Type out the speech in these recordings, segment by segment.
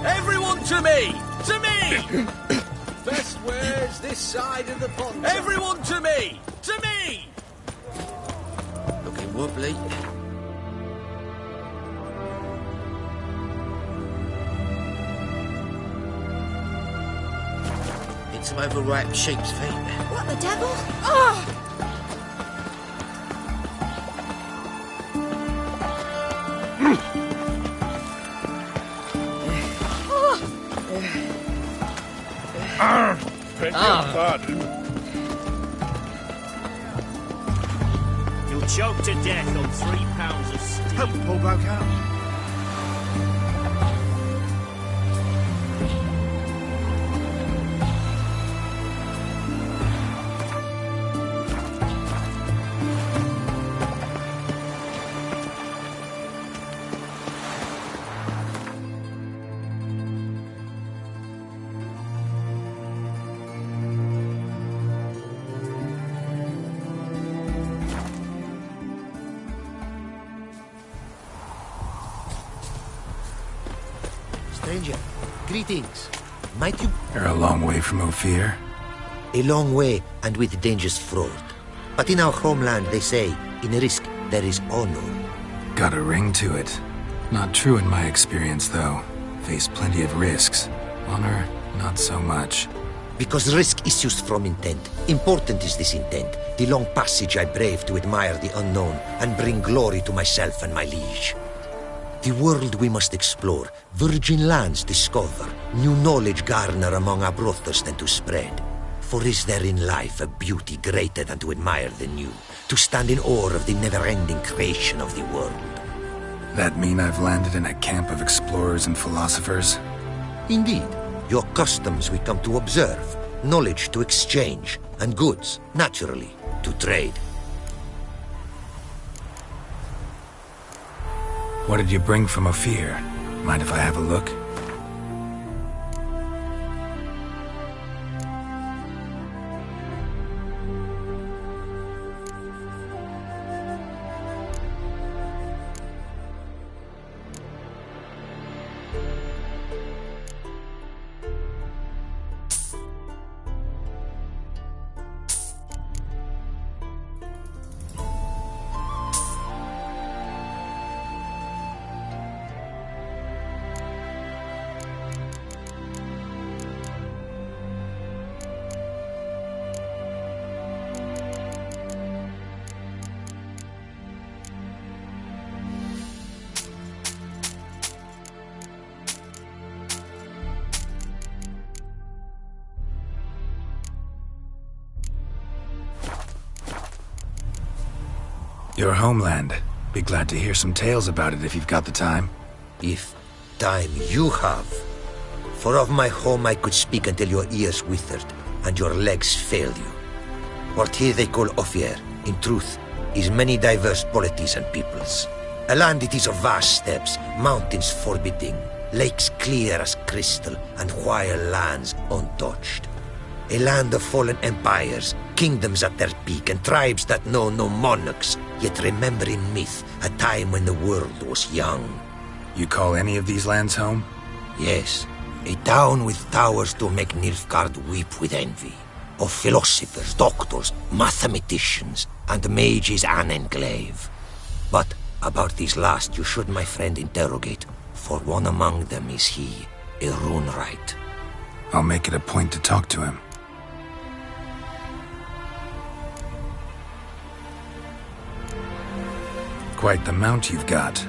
Everyone to me! To me! Best wares this side of the pond. Everyone to me! To me! Looking wobbly. Need some overripe sheep's feet. What the devil? Oh! Beg your pardon. You'll choke to death on 3 pounds of steam. Help the poor bloke out. Stranger, greetings. Might you... You're a long way from Ophir. A long way, and with dangers fraught. But in our homeland, they say, in risk, there is honor. Got a ring to it. Not true in my experience, though. Faced plenty of risks. Honor, not so much. Because risk issues from intent. Important is this intent. The long passage I brave to admire the unknown, and bring glory to myself and my liege. The world we must explore, virgin lands discover, new knowledge garner among our brothers than to spread. For is there in life a beauty greater than to admire the new, to stand in awe of the never-ending creation of the world? That mean I've landed in a camp of explorers and philosophers? Indeed, your customs we come to observe, knowledge to exchange, and goods, naturally, to trade. What did you bring from Ophir? Mind if I have a look? Your homeland. Be glad to hear some tales about it if you've got the time. If time you have. For of my home I could speak until your ears withered, and your legs failed you. What here they call Ophir, in truth, is many diverse polities and peoples. A land it is of vast steppes, mountains forbidding, lakes clear as crystal, and wild lands untouched. A land of fallen empires, kingdoms at their peak, and tribes that know no monarchs, yet remember in myth a time when the world was young. You call any of these lands home? Yes, a town with towers to make Nilfgaard weep with envy. Of philosophers, doctors, mathematicians, and mages an enclave. But about these last you should, my friend, interrogate, for one among them is he, a rune-wright. I'll make it a point to talk to him. Quite the mount you've got.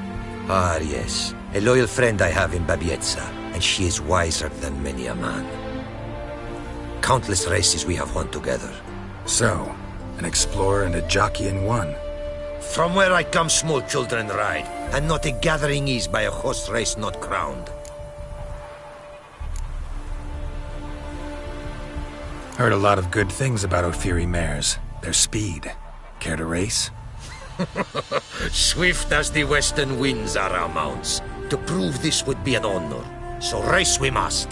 Ah, yes. A loyal friend I have in Babietza, and she is wiser than many a man. Countless races we have won together. So, an explorer and a jockey in one. From where I come, small children ride, and not a gathering is by a horse race not crowned. Heard a lot of good things about Ophiri mares. Their speed. Care to race? Swift as the western winds are our mounts. To prove this would be an honor. So race we must.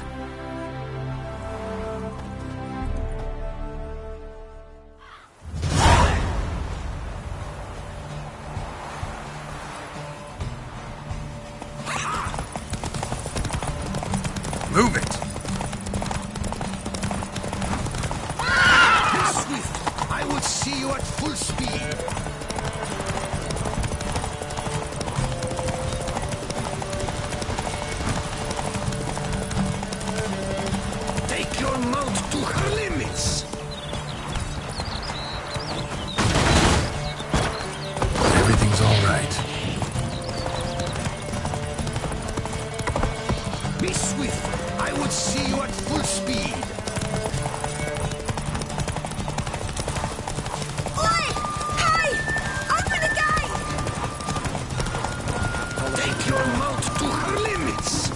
to her limits! Everything's all right. Be swift! I would see you at full speed! Oi! Hey! Open the gate! Take your mount to her limits!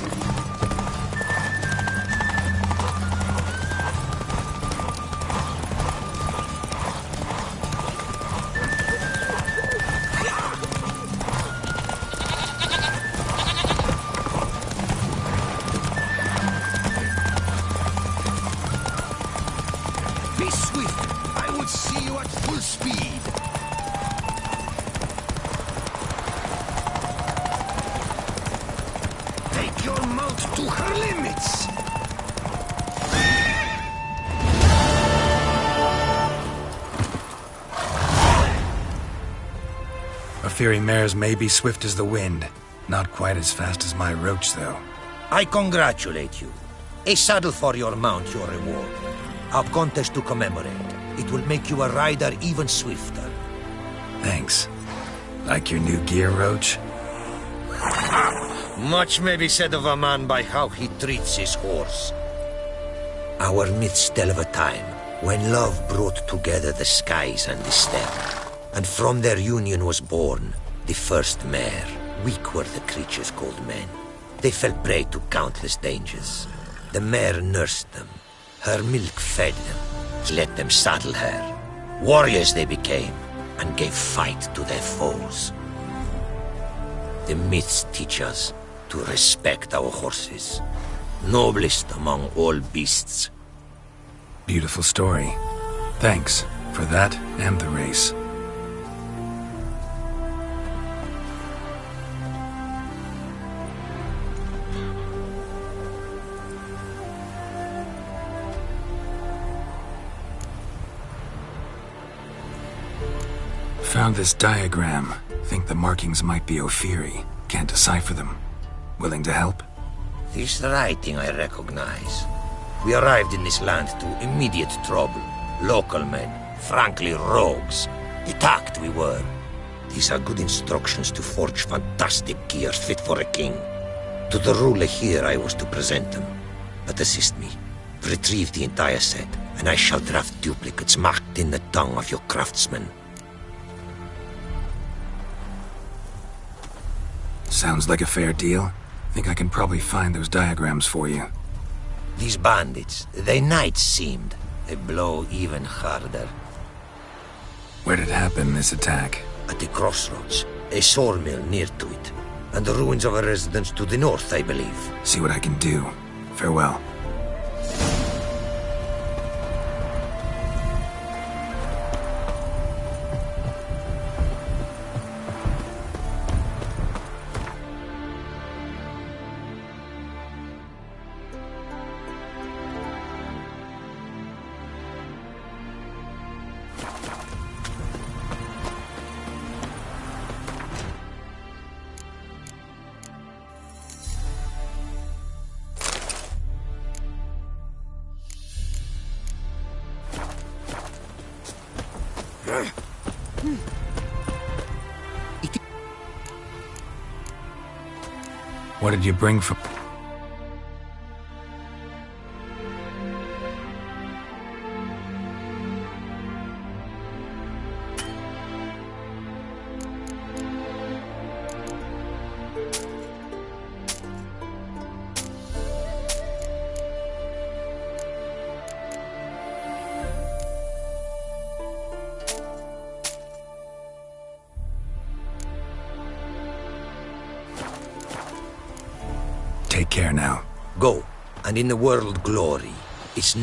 Be swift! I would see you at full speed! Take your mount to her limits! A fiery mares may be swift as the wind. Not quite as fast as my roach, though. I congratulate you. A saddle for your mount, your reward. A contest to commemorate. It will make you a rider even swifter. Thanks. Like your new gear, Roach? Much may be said of a man by how he treats his horse. Our myths tell of a time when love brought together the skies and the steppe, and from their union was born the first mare. Weak were the creatures called men. They fell prey to countless dangers. The mare nursed them. Her milk fed them. Let them saddle her. Warriors they became, and gave fight to their foes. The myths teach us to respect our horses, noblest among all beasts. Beautiful story. Thanks for that and the race. Found this diagram. Think the markings might be Ophiri. Can't decipher them. Willing to help? This writing I recognize. We arrived in this land to immediate trouble. Local men, frankly rogues. Attacked we were. These are good instructions to forge fantastic gear fit for a king. To the ruler here I was to present them. But assist me. Retrieve the entire set, and I shall draft duplicates marked in the tongue of your craftsmen. Sounds like a fair deal. Think I can probably find those diagrams for you. These bandits, they knights seemed. They blow even harder. Where did it happen, this attack? At the crossroads, a sawmill near to it, and the ruins of a residence to the north, I believe. See what I can do. Farewell. What did you bring from... Take care now. Go, and in the world glory. It's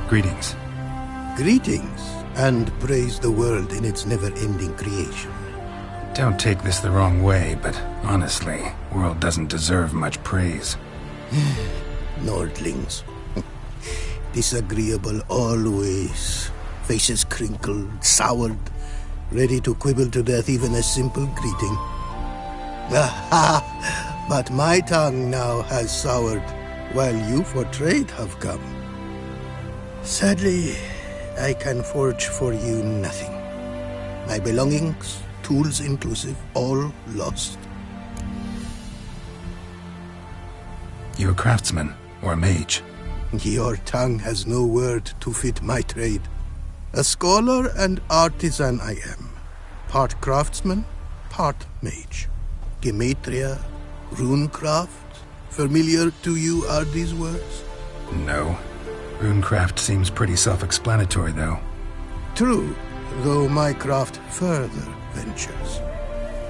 Greetings. Greetings, and praise the world in its never-ending creation. Don't take this the wrong way, but honestly, world doesn't deserve much praise. Nordlings. Disagreeable always. Faces crinkled, soured, ready to quibble to death even a simple greeting. Aha! But my tongue now has soured, while you for trade have come. Sadly, I can forge for you nothing. My belongings, tools inclusive, all lost. You a craftsman, or a mage? Your tongue has no word to fit my trade. A scholar and artisan I am. Part craftsman, part mage. Gematria, runecraft. Familiar to you are these words? No. Runecraft seems pretty self-explanatory, though. True, though my craft further ventures.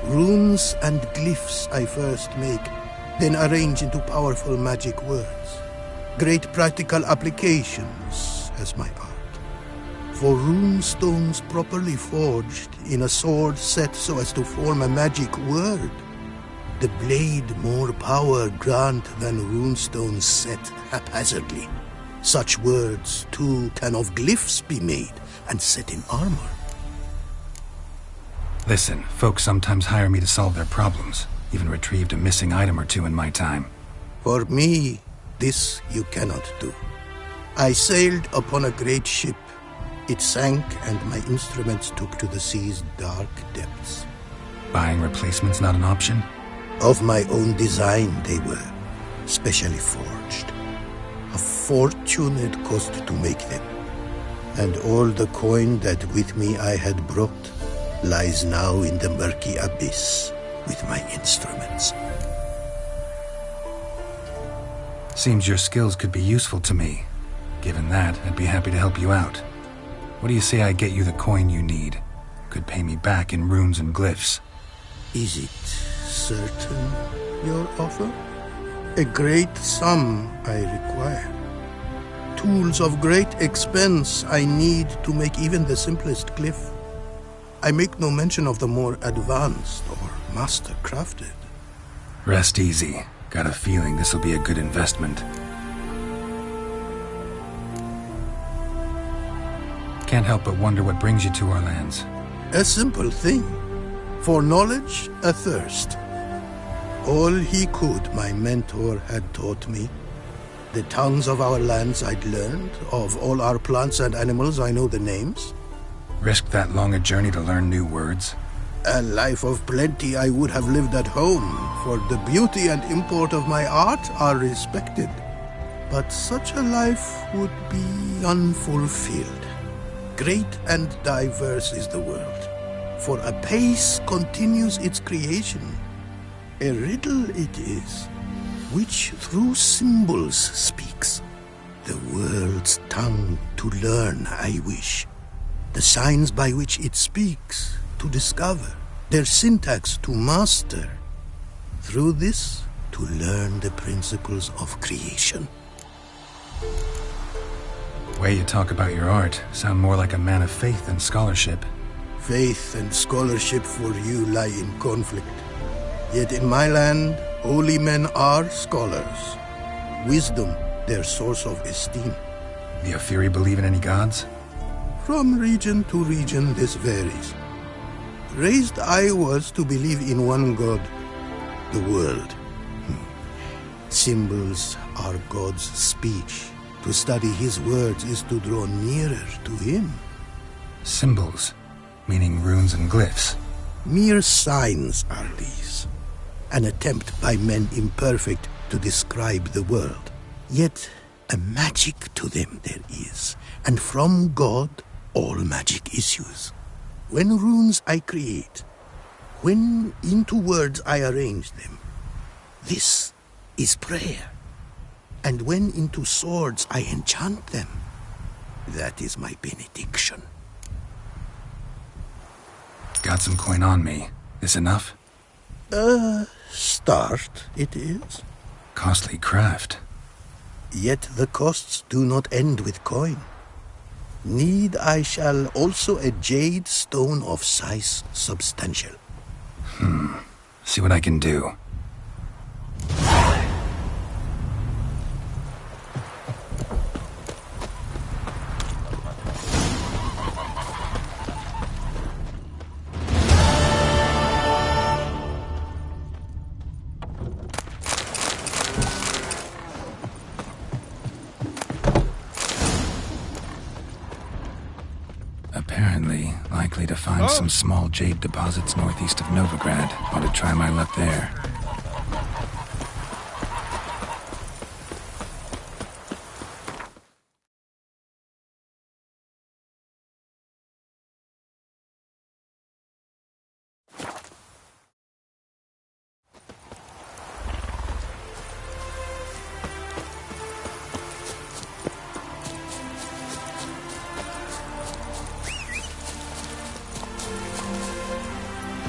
Runes and glyphs I first make, then arrange into powerful magic words. Great practical applications as my art. For rune stones properly forged in a sword set so as to form a magic word. The blade more power grant than runestones set haphazardly. Such words, too, can of glyphs be made and set in armor. Listen, folks sometimes hire me to solve their problems. Even retrieved a missing item or two in my time. For me, this you cannot do. I sailed upon a great ship. It sank and my instruments took to the sea's dark depths. Buying replacements not an option? Of my own design they were, specially forged. A fortune it cost to make them. And all the coin that with me I had brought lies now in the murky abyss with my instruments. Seems your skills could be useful to me. Given that, I'd be happy to help you out. What do you say I get you the coin you need? Could pay me back in runes and glyphs. Is it certain, your offer? A great sum I require. Tools of great expense I need to make even the simplest glyph. I make no mention of the more advanced or master-crafted. Rest easy. Got a feeling this'll be a good investment. Can't help but wonder what brings you to our lands. A simple thing. For knowledge, a thirst. All he could, my mentor had taught me. The tongues of our lands I'd learned. Of all our plants and animals, I know the names. Risked that long a journey to learn new words? A life of plenty I would have lived at home, for the beauty and import of my art are respected. But such a life would be unfulfilled. Great and diverse is the world, for a pace continues its creation. A riddle it is, which through symbols speaks. The world's tongue to learn I wish, the signs by which it speaks to discover, their syntax to master. Through this, to learn the principles of creation. Way you talk about your art sound more like a man of faith than scholarship. Faith and scholarship for you lie in conflict. Yet in my land, holy men are scholars. Wisdom, their source of esteem. The Ophiri believe in any gods? From region to region this varies. Raised I was to believe in one God, the world. Symbols are God's speech. To study his words is to draw nearer to him. Symbols, meaning runes and glyphs. Mere signs are these. An attempt by men imperfect to describe the world. Yet a magic to them there is, and from God all magic issues. When runes I create, when into words I arrange them, this is prayer. And when into swords I enchant them, that is my benediction. Got some coin on me. This enough? Start it is. Costly craft. Yet the costs do not end with coin. Need I shall also a jade stone of size substantial. See what I can do. Apparently, likely to find some small jade deposits northeast of Novigrad. Ought to try my luck there.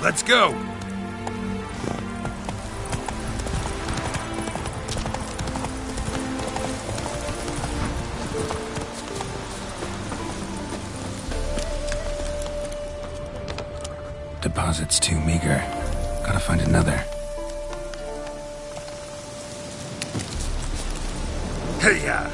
Let's go! Deposit's too meager. Gotta find another. Hey-ya!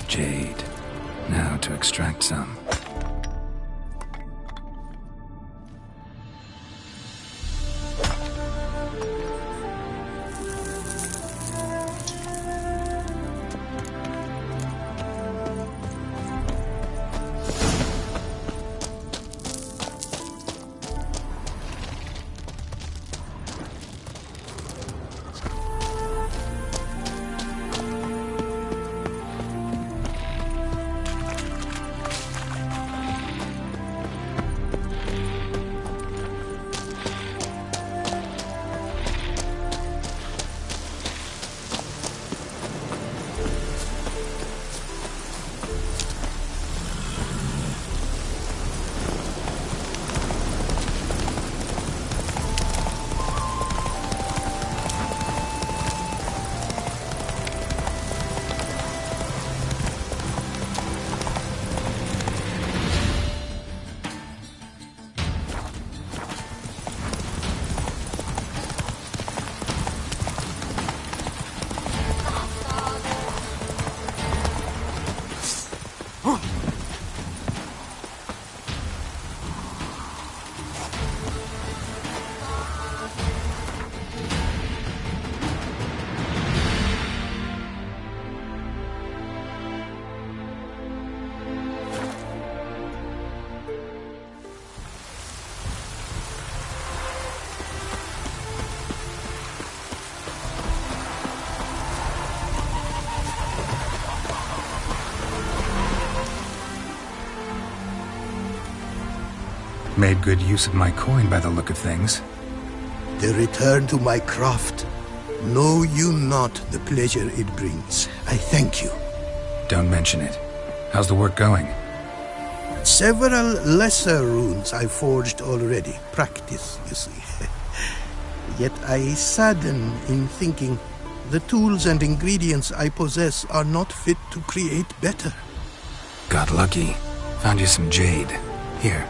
Jade. Now to extract some. Made good use of my coin by the look of things. The return to my craft. Know you not the pleasure it brings. I thank you. Don't mention it. How's the work going? Several lesser runes I forged already. Practice, you see. Yet I sadden in thinking the tools and ingredients I possess are not fit to create better. Got lucky. Found you some jade. Here.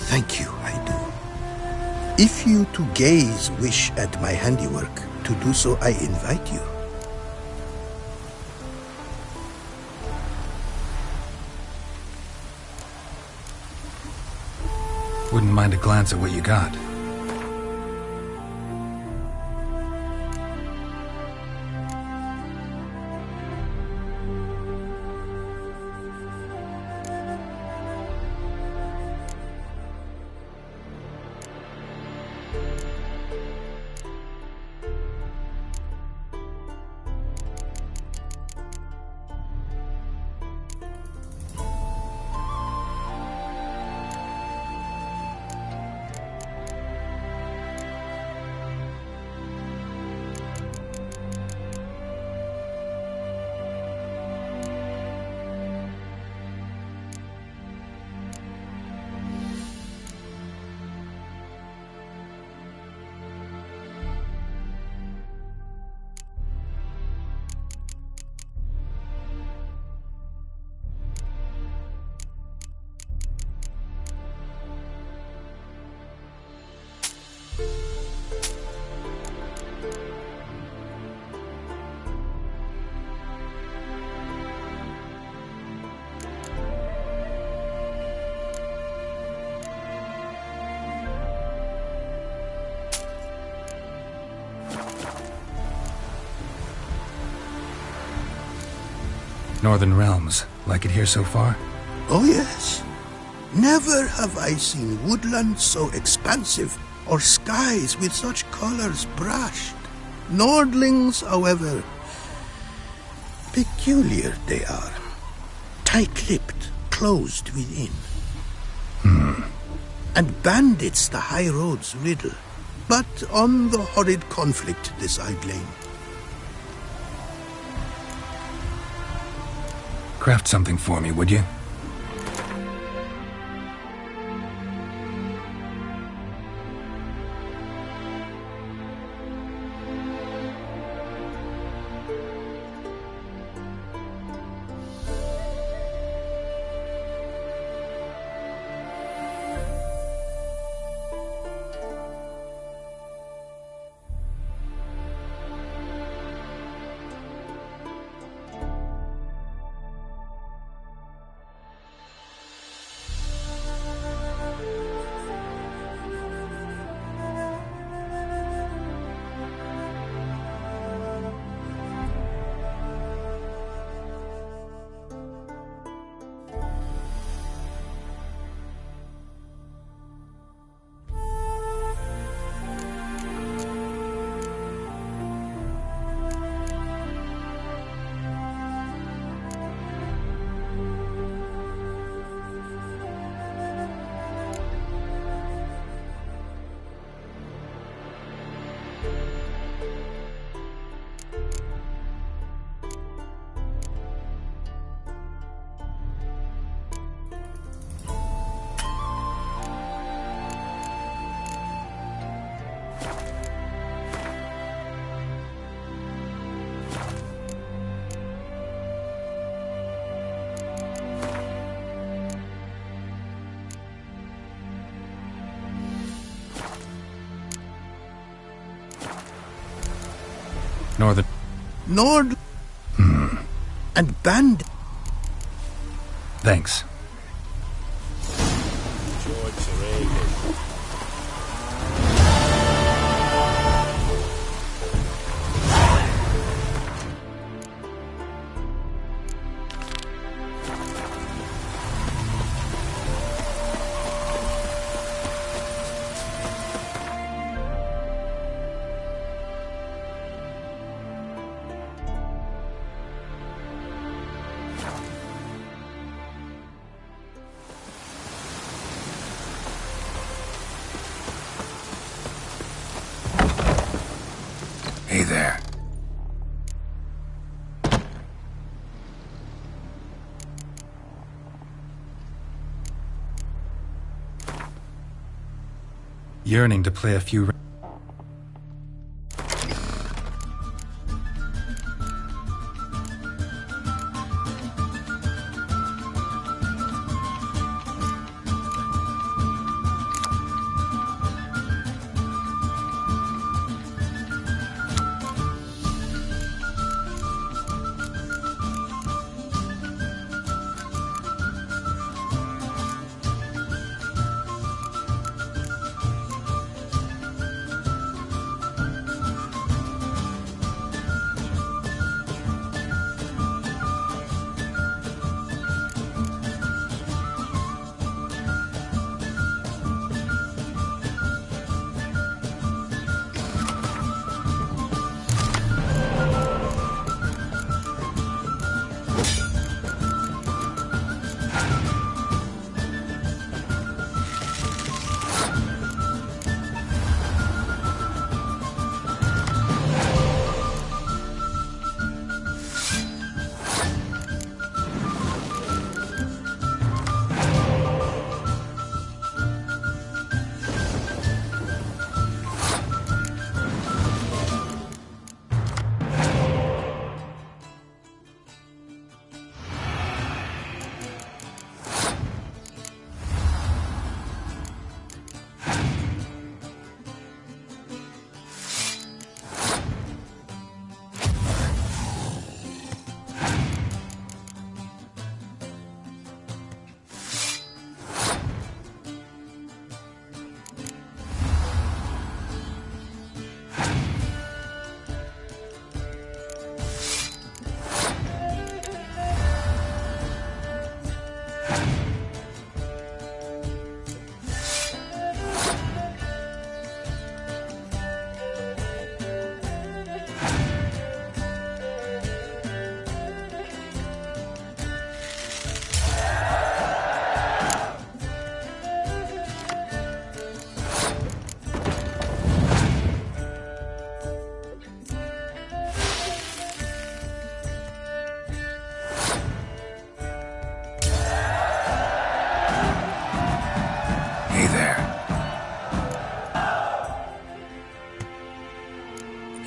Thank you, I do. If you to gaze wish at my handiwork, to do so I invite you. Wouldn't mind a glance at what you got. Northern Realms. Like it here so far? Oh yes. Never have I seen woodland so expansive, or skies with such colors brushed. Nordlings, however, peculiar they are. Tight-lipped, closed within. And bandits the high roads riddle. But on the horrid conflict this I blame. Craft something for me, would you? Northern... Nord... And band... Thanks. Hey there. Yearning to play a few...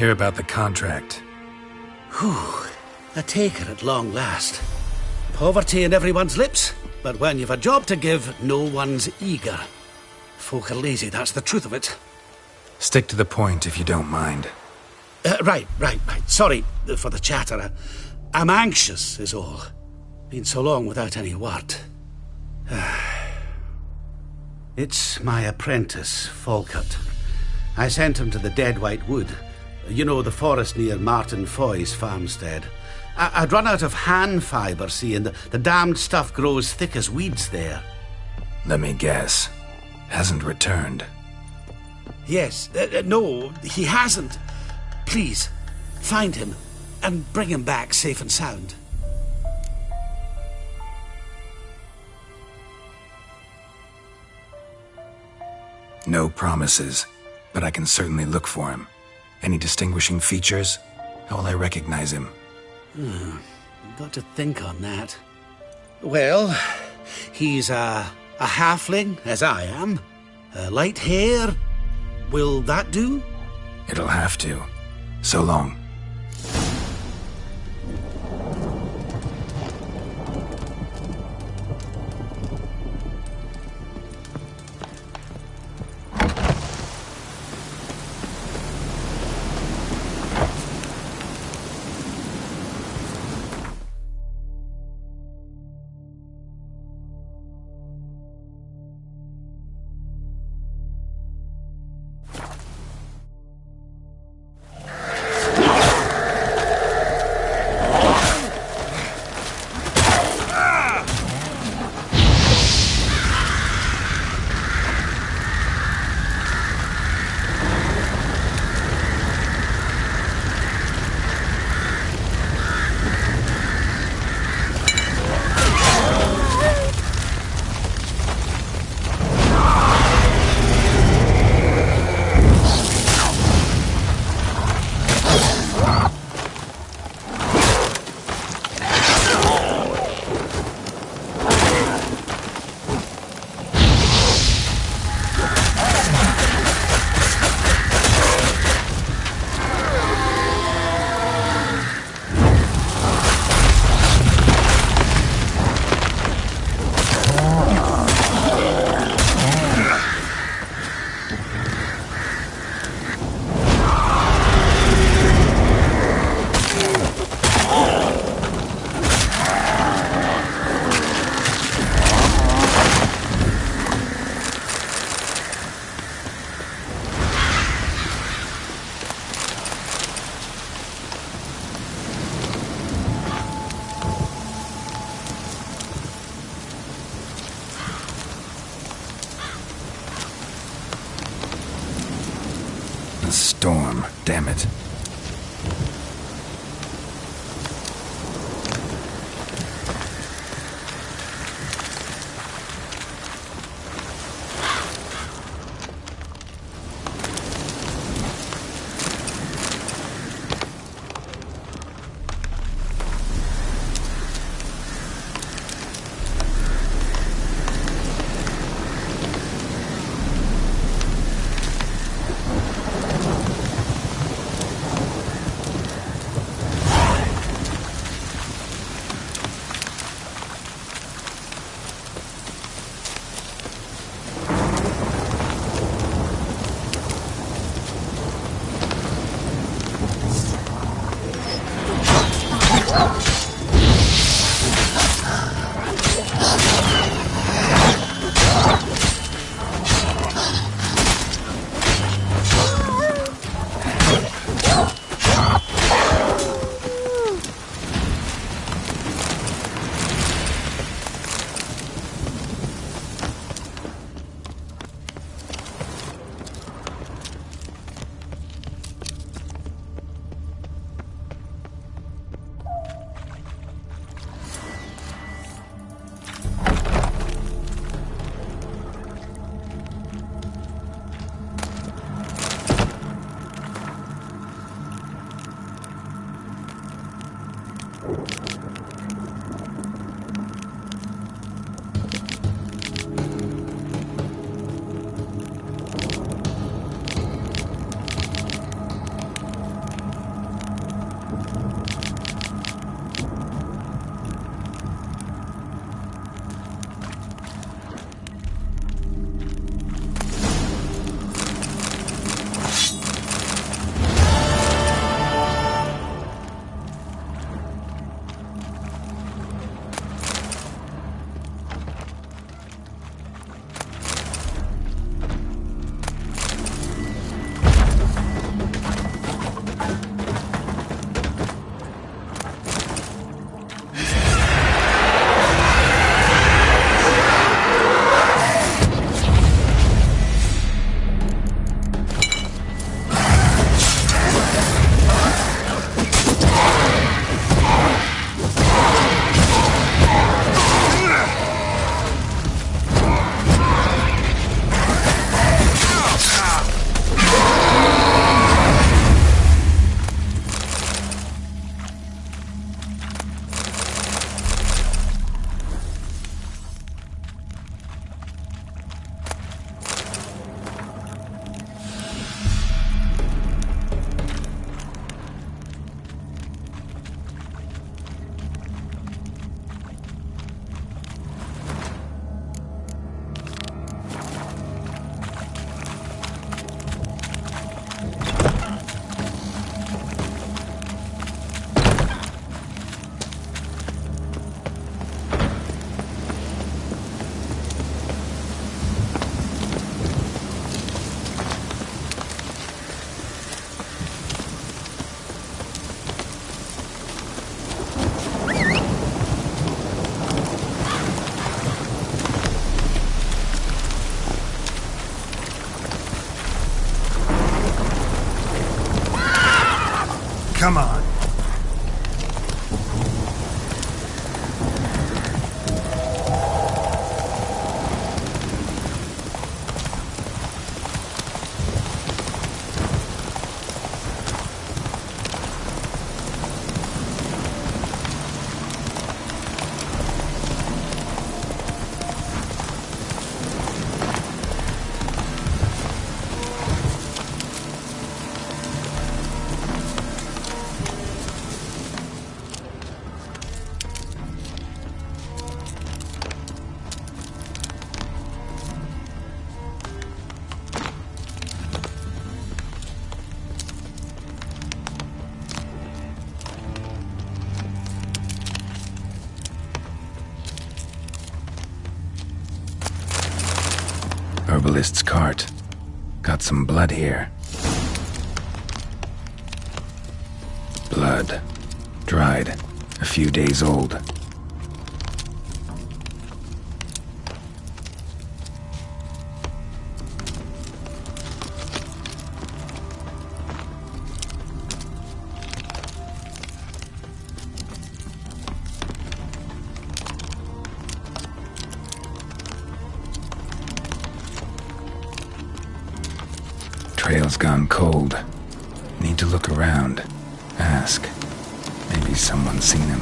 hear about the contract? Whew. A taker at long last. Poverty in everyone's lips, but when you've a job to give, no one's eager. Folk are lazy, that's the truth of it. Stick to the point if you don't mind. Right. Sorry for the chatter. I'm anxious, is all. Been so long without any word. It's my apprentice, Falkert. I sent him to the Dead White Wood. You know, the forest near Martin Foy's farmstead. I'd run out of hand fibre, see, and the damned stuff grows thick as weeds there. Let me guess. Hasn't returned. Yes. No, he hasn't. Please, find him and bring him back safe and sound. No promises, but I can certainly look for him. Any distinguishing features? How will I recognize him? I've got to think on that. Well, he's a halfling, as I am. Light hair. Will that do? It'll have to. So long. A storm, damn it. Come on. Herbalist's cart. Got some blood here. Blood. Dried. A few days old. Trail's gone cold. Need to look around. Ask. Maybe someone's seen him.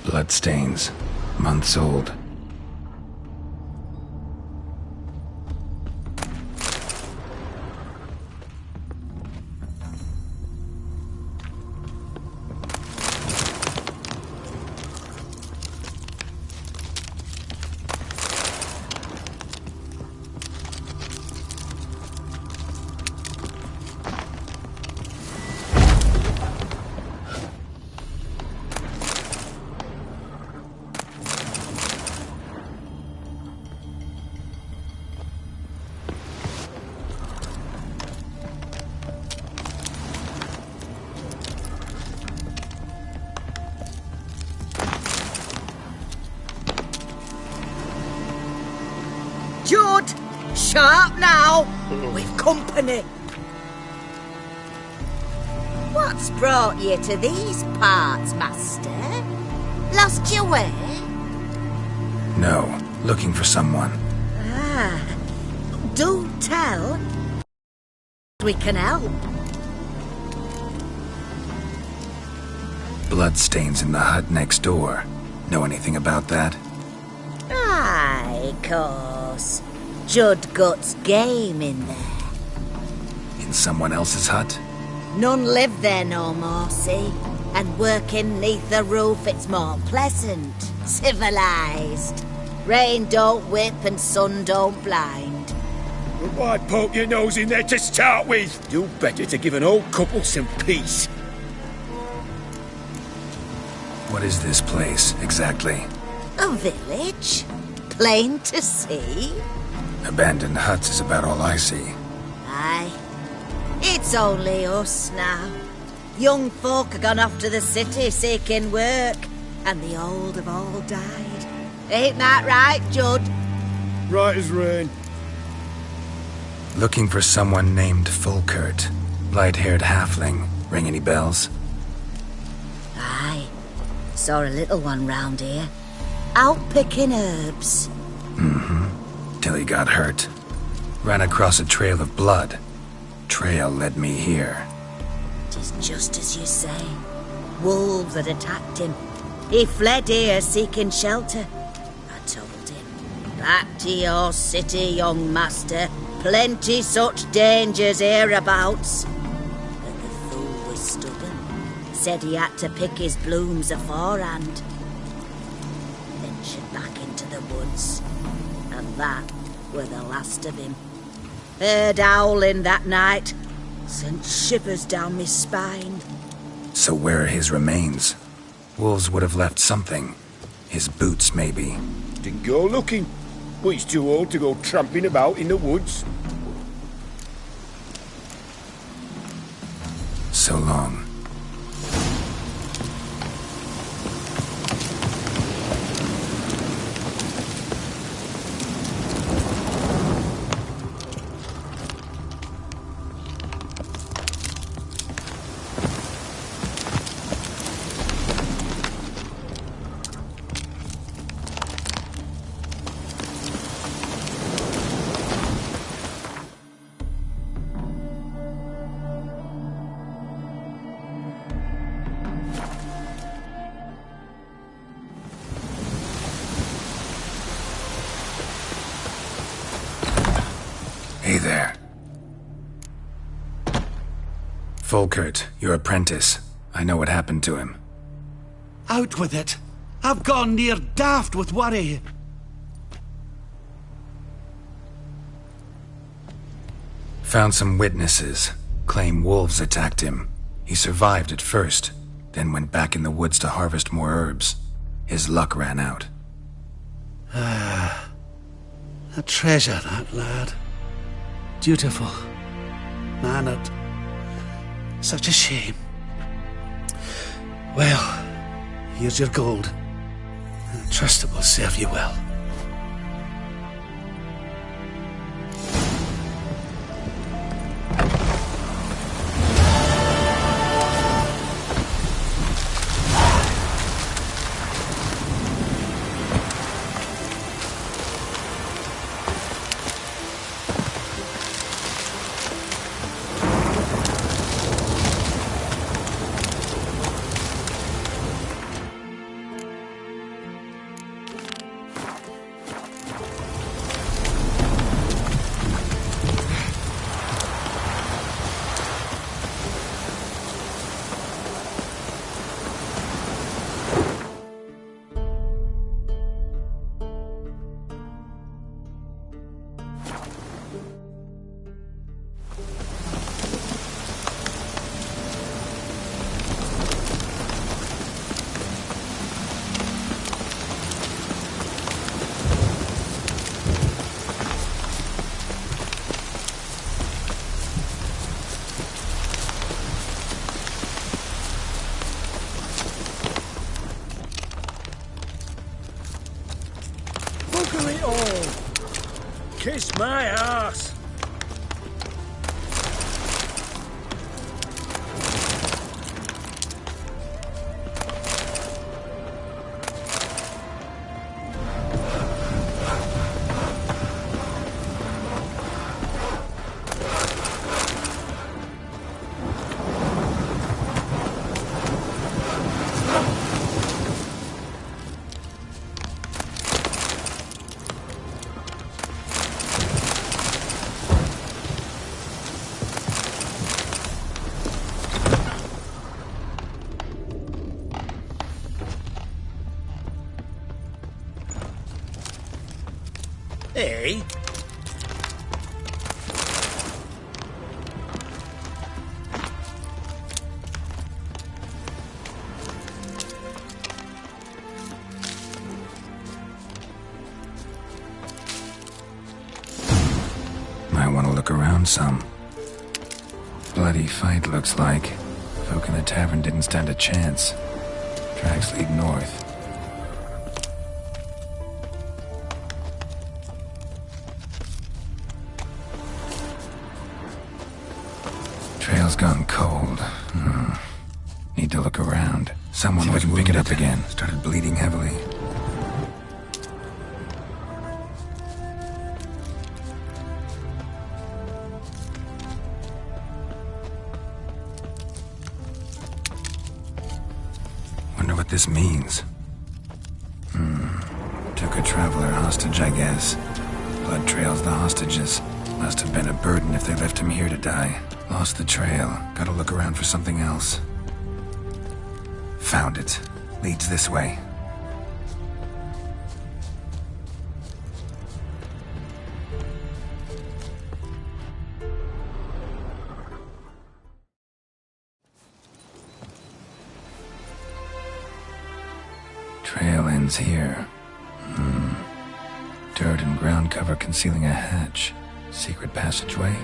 Bloodstains. Months old. Judd! Sharp now! We've company. What's brought you to these parts, master? Lost your way? No. Looking for someone. Ah. Do tell. We can help. Bloodstains in the hut next door. Know anything about that? Aye, course. Judd Gut's game in there. In someone else's hut? None live there no more, see? And working neath the roof, it's more pleasant, civilized. Rain don't whip and sun don't blind. Why poke your nose in there to start with? Do better to give an old couple some peace. What is this place, exactly? A village? Plain to see? Abandoned huts is about all I see. Aye. It's only us now. Young folk have gone off to the city seeking work, and the old have all died. Ain't that right, Judd? Right as rain. Looking for someone named Folkert. Light-haired halfling. Ring any bells? Aye. Saw a little one round here. Out picking herbs. Till he got hurt. Ran across a trail of blood. Trail led me here. 'Tis just as you say. Wolves had attacked him. He fled here seeking shelter. I told him, back to your city, young master. Plenty such dangers hereabouts. But the fool was stubborn. Said he had to pick his blooms aforehand. Ventured back into the woods. And that were the last of him. Heard howling that night. Sent shivers down my spine. So where are his remains? Wolves would have left something. His boots, maybe. Didn't go looking. But he's too old to go tramping about in the woods. So long. Volkert, your apprentice. I know what happened to him. Out with it. I've gone near daft with worry. Found some witnesses. Claim wolves attacked him. He survived at first, then went back in the woods to harvest more herbs. His luck ran out. A treasure, that lad. Dutiful. Mannered. Such a shame. Well, here's your gold. I trust it will serve you well. Kiss my ass! Hey? Might want to look around some. Bloody fight, looks like. Folk in the tavern didn't stand a chance. Tracks lead north. Trail's gone cold. Need to look around. Someone was pick it up again. Started bleeding heavily. Wonder what this means. Took a traveler hostage, I guess. Blood trails the hostages. Must have been a burden if they left him here to die. Lost the trail. Gotta look around for something else. Found it. Leads this way. Trail ends here. Dirt and ground cover concealing a hatch. Secret passageway?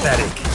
Pathetic.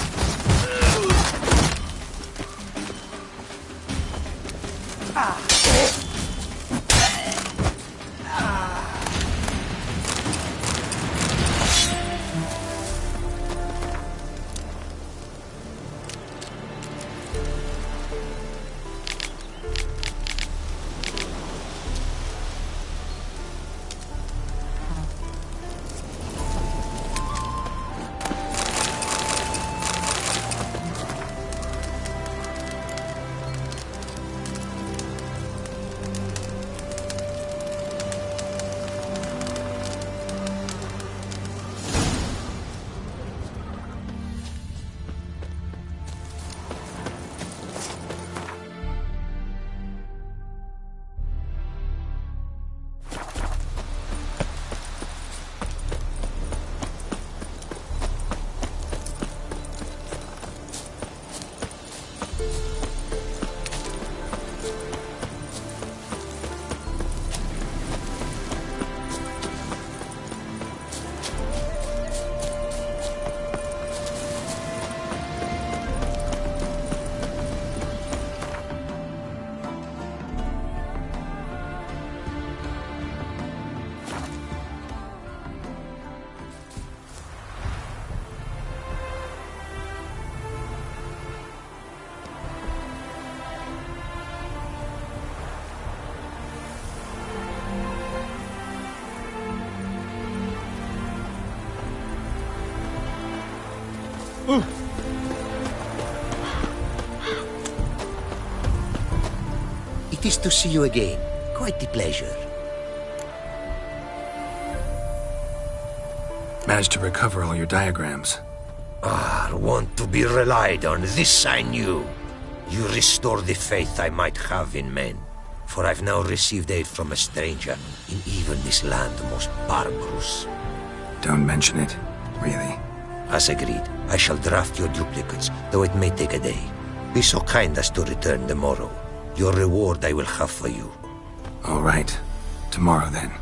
It is to see you again. Quite the pleasure. Managed to recover all your diagrams. Want to be relied on, this I knew. You restore the faith I might have in men. For I've now received aid from a stranger in even this land most barbarous. Don't mention it, really. As agreed, I shall draft your duplicates, though it may take a day. Be so kind as to return tomorrow. Your reward I will have for you. All right. Tomorrow, then.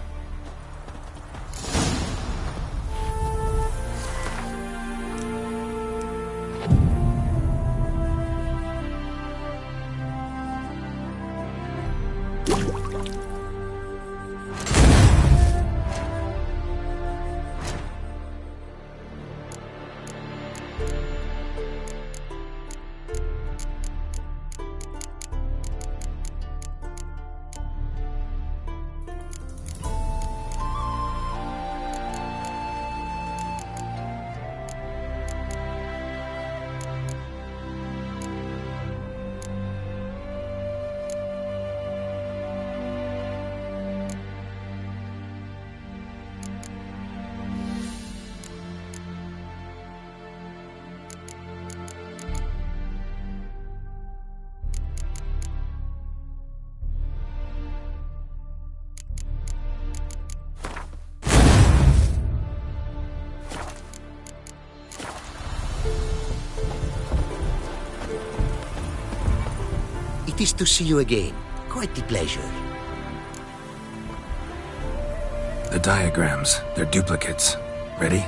It is to see you again. Quite the pleasure. The diagrams, they're duplicates. Ready?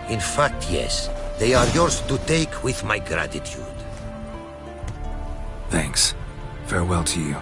In fact, yes. They are yours to take with my gratitude. Thanks. Farewell to you.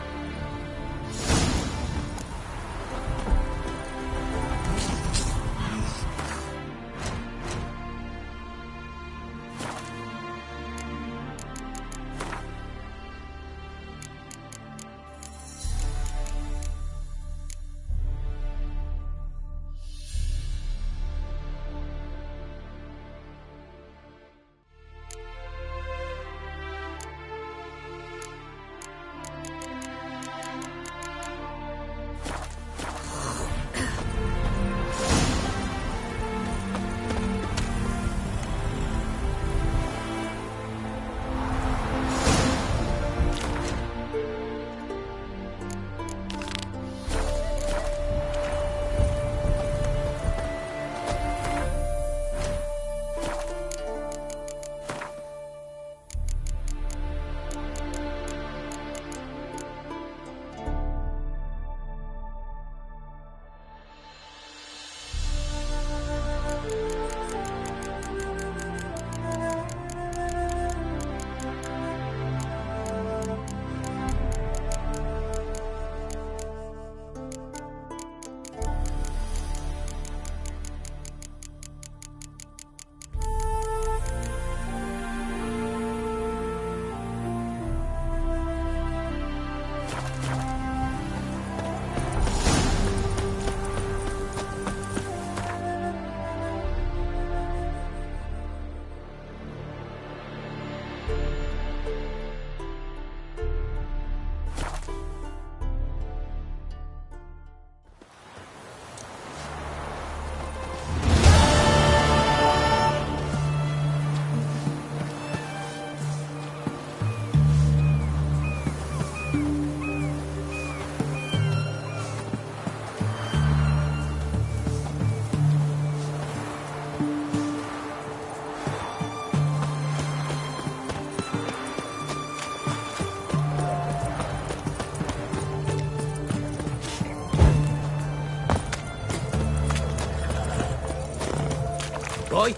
Roy,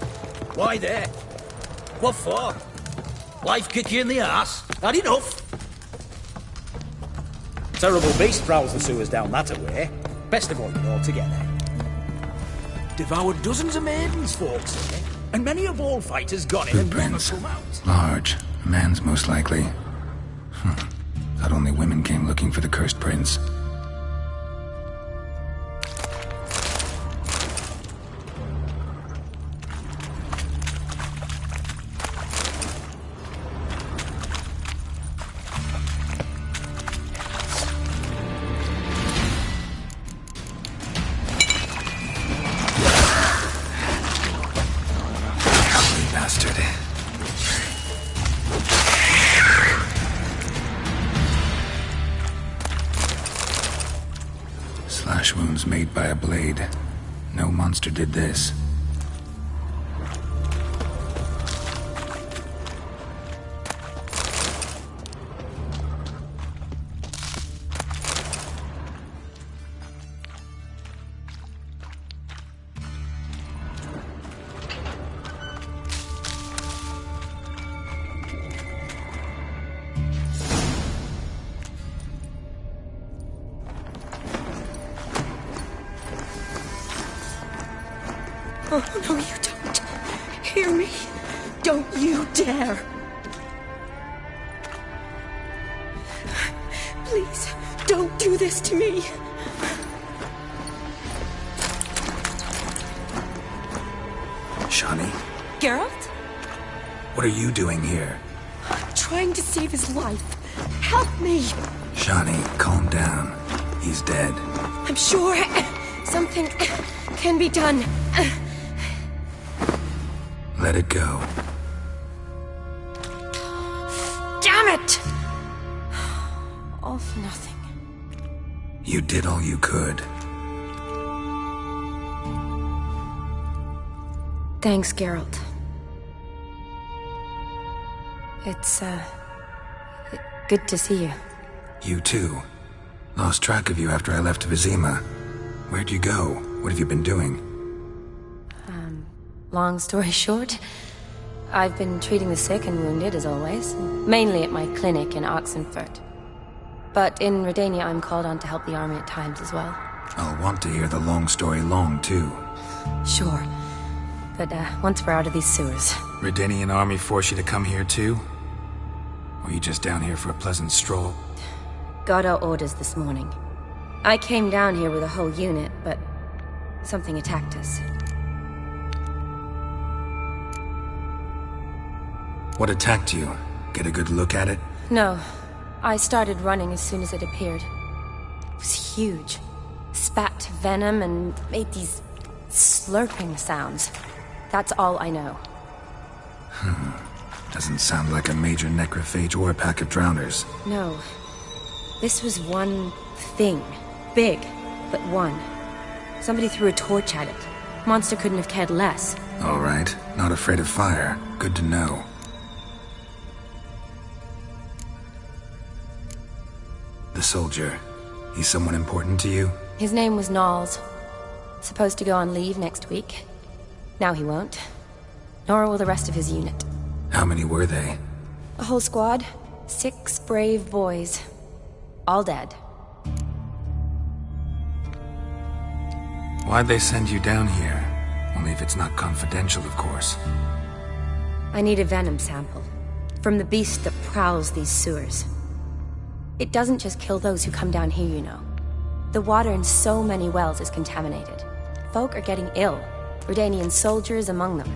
why there? What for? Life kick you in the arse? Had enough? Terrible beast prowls the sewers down that way. Best avoid it altogether. Devoured dozens of maidens, folks say, and many a ball fighter's gone in and never Footprints. come out. Large. A man's most likely. Thought only women came looking for the cursed prince. hit by a blade. No monster did this. Oh, no, you don't. Hear me? Don't you dare. Please, don't do this to me. Shani? Geralt? What are you doing here? I'm trying to save his life. Help me. Shani, calm down. He's dead. I'm sure something can be done. Let it go. Damn it! All for nothing. You did all you could. Thanks, Geralt. It's, good to see you. You too. Lost track of you after I left Vizima. Where'd you go? What have you been doing? Long story short, I've been treating the sick and wounded, as always. Mainly at my clinic in Oxenfurt. But in Redania, I'm called on to help the army at times as well. I'll want to hear the long story long, too. Sure. But, once we're out of these sewers... Redanian army force you to come here, too? Or are you just down here for a pleasant stroll? Got our orders this morning. I came down here with a whole unit, but... something attacked us. What attacked you? Get a good look at it? No. I started running as soon as it appeared. It was huge. Spat venom and made these slurping sounds. That's all I know. Doesn't sound like a major necrophage or a pack of drowners. No. This was one thing. Big, but one. Somebody threw a torch at it. Monster couldn't have cared less. All right. Not afraid of fire. Good to know. The soldier. He's someone important to you? His name was Knowles. Supposed to go on leave next week. Now he won't. Nor will the rest of his unit. How many were they? A whole squad. 6 brave boys. All dead. Why'd they send you down here? Only if it's not confidential, of course. I need a venom sample. From the beast that prowls these sewers. It doesn't just kill those who come down here, you know. The water in so many wells is contaminated. Folk are getting ill. Redanian soldiers among them.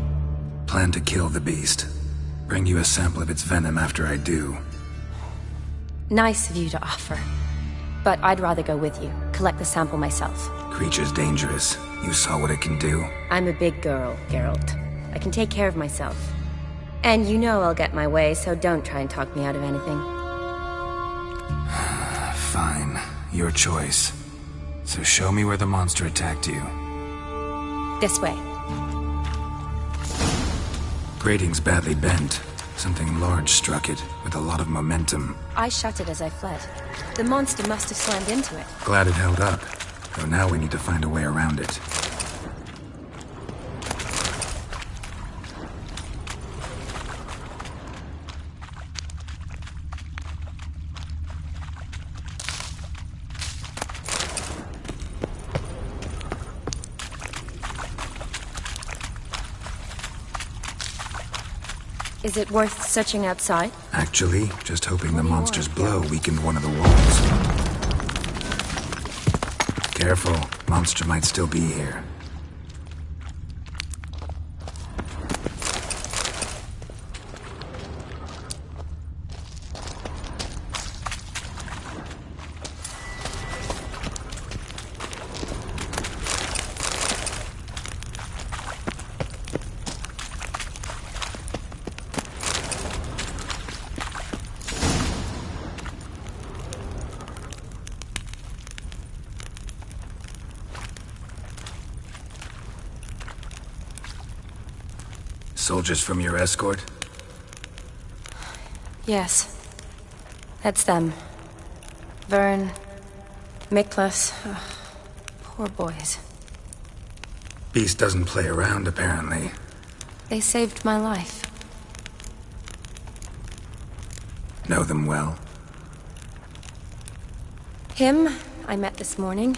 Plan to kill the beast. Bring you a sample of its venom after I do. Nice of you to offer. But I'd rather go with you. Collect the sample myself. Creature's dangerous. You saw what it can do. I'm a big girl, Geralt. I can take care of myself. And you know I'll get my way, so don't try and talk me out of anything. Fine. Your choice. So show me where the monster attacked you. This way. Grating's badly bent. Something large struck it, with a lot of momentum. I shut it as I fled. The monster must have slammed into it. Glad it held up. Though now we need to find a way around it. Is it worth searching outside? Actually, just hoping the monster's blow weakened one of the walls. Careful, monster might still be here. Soldiers from your escort? Yes. That's them. Vern, Miklas. Poor boys. Beast doesn't play around, apparently. They saved my life. Know them well? Him, I met this morning.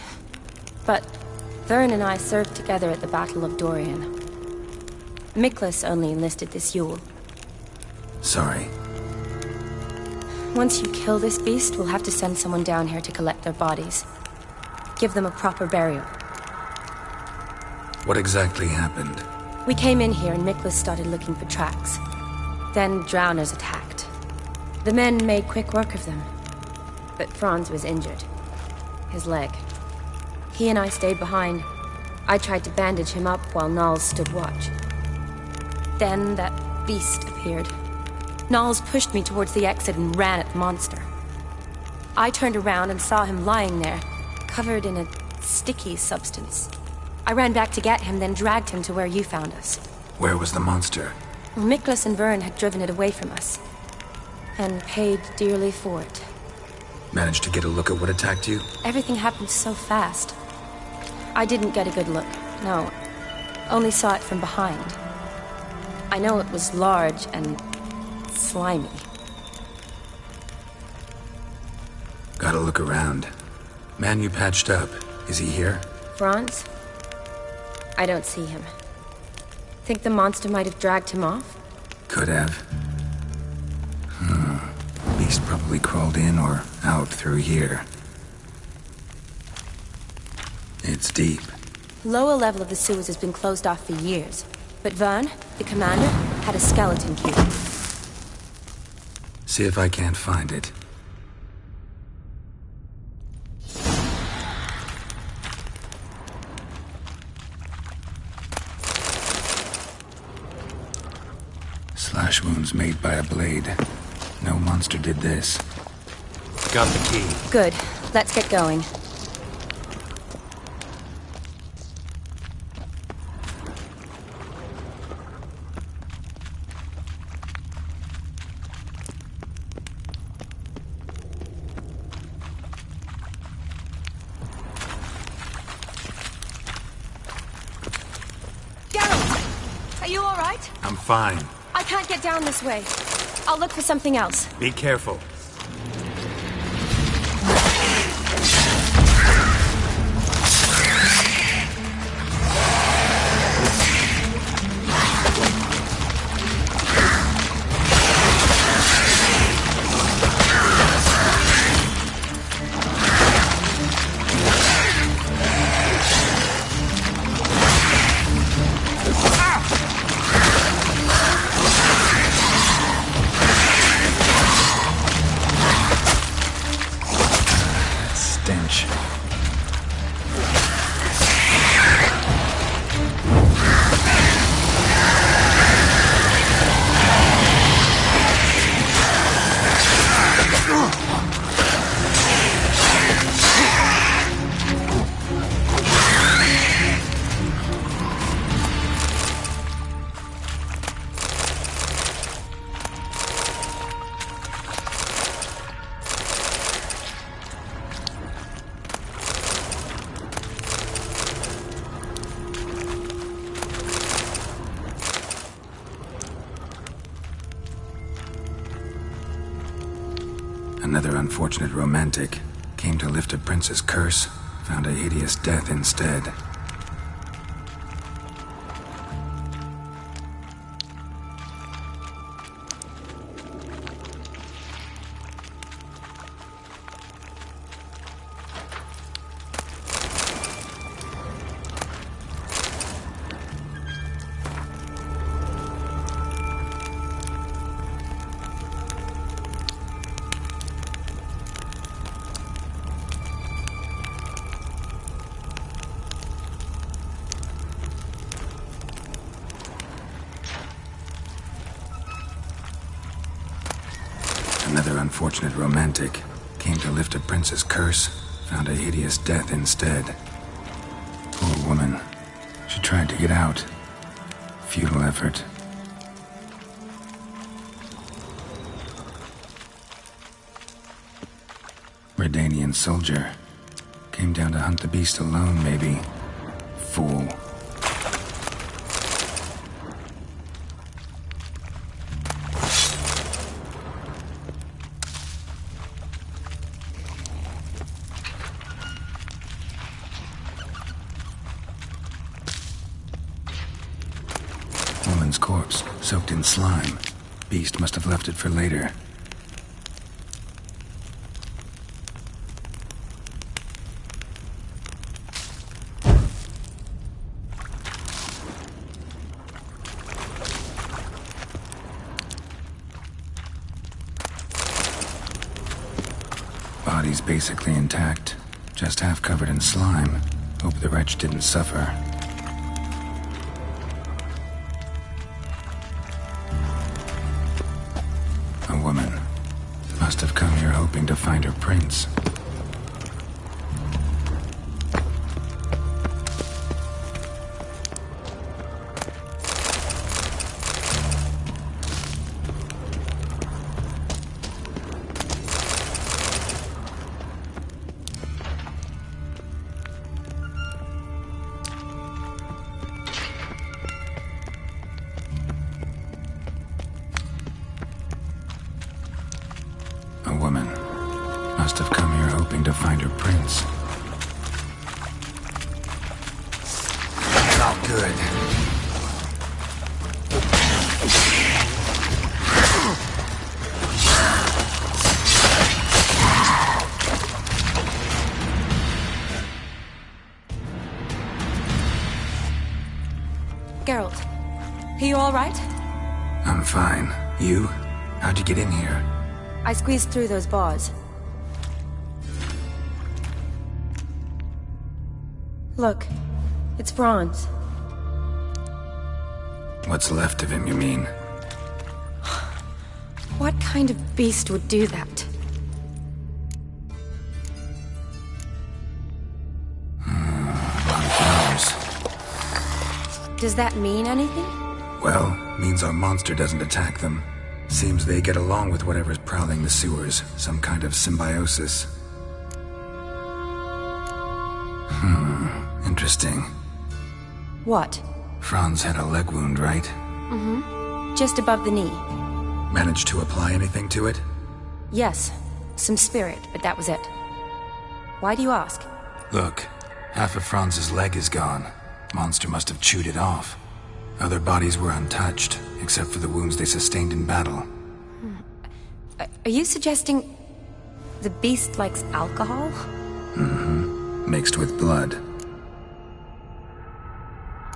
But Vern and I served together at the Battle of Dorian. Miklas only enlisted this Yule. Sorry. Once you kill this beast, we'll have to send someone down here to collect their bodies. Give them a proper burial. What exactly happened? We came in here and Miklas started looking for tracks. Then drowners attacked. The men made quick work of them. But Franz was injured. His leg. He and I stayed behind. I tried to bandage him up while Nals stood watch. Then that beast appeared. Nals pushed me towards the exit and ran at the monster. I turned around and saw him lying there, covered in a sticky substance. I ran back to get him, then dragged him to where you found us. Where was the monster? Well, Miklas and Vern had driven it away from us. And paid dearly for it. Managed to get a look at what attacked you? Everything happened so fast. I didn't get a good look, no. Only saw it from behind. I know it was large and slimy. Gotta look around. Man you patched up, is he here? Franz? I don't see him. Think the monster might have dragged him off? Could have. Beast probably crawled in or out through here. It's deep. Lower level of the sewers has been closed off for years. But Vern, the commander, had a skeleton cube. See if I can't find it. Slash wounds made by a blade. No monster did this. Got the key. Good. Let's get going. Are you all right? I'm fine. I can't get down this way. I'll look for something else. Be careful. Another unfortunate romantic came to lift a prince's curse, found a hideous death instead. Another unfortunate romantic came to lift a prince's curse, found a hideous death instead. Poor woman. She tried to get out. Futile effort. Redanian soldier. Came down to hunt the beast alone, maybe. Fool. Woman's corpse, soaked in slime. Beast must have left it for later. Body's basically intact, just half covered in slime. Hope the wretch didn't suffer. A woman. Must have come here hoping to find her prince. A woman. Must have come here hoping to find her prince. Not good. Geralt, are you all right? I'm fine. You? How'd you get in here? I squeezed through those bars. Look, it's bronze. What's left of him, you mean? What kind of beast would do that? Does that mean anything? Well, means our monster doesn't attack them. Seems they get along with whatever's prowling the sewers. Some kind of symbiosis. Interesting. What? Franz had a leg wound, right? Mm-hmm. Just above the knee. Managed to apply anything to it? Yes. Some spirit, but that was it. Why do you ask? Look, half of Franz's leg is gone. Monster must have chewed it off. Other bodies were untouched, except for the wounds they sustained in battle. Are you suggesting the beast likes alcohol? Mm-hmm. Mixed with blood.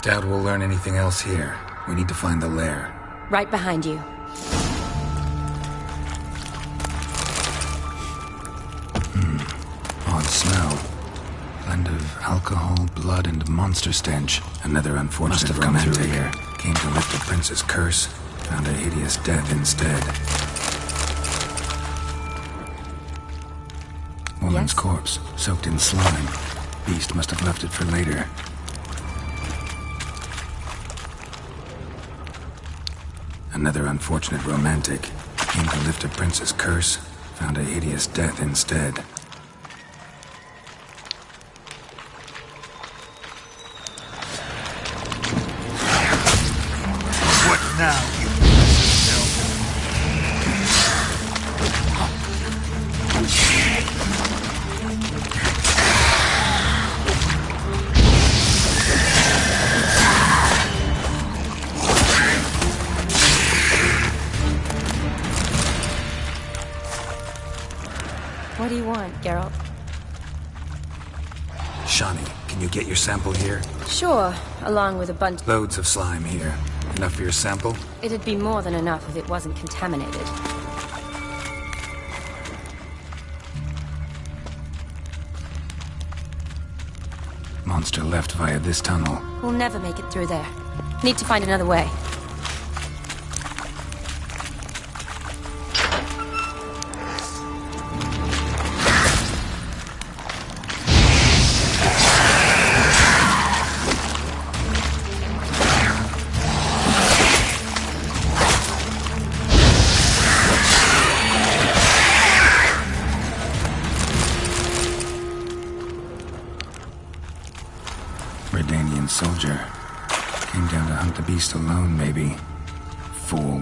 Doubt we'll learn anything else here. We need to find the lair. Right behind you. Odd smell. Blend of alcohol, blood, and monster stench. Another unfortunate romantic here. Came to lift a prince's curse. Found a hideous death instead. Woman's corpse, soaked in slime. Beast must have left it for later. Another unfortunate romantic. Came to lift a prince's curse. Found a hideous death instead. What now, you What do you want, Geralt? Shani, can you get your sample here? Sure, along with a bunch... Loads of slime here. Enough for your sample? It'd be more than enough if it wasn't contaminated. Monster left via this tunnel. We'll never make it through there. Need to find another way. hunt the beast alone, maybe. Fool.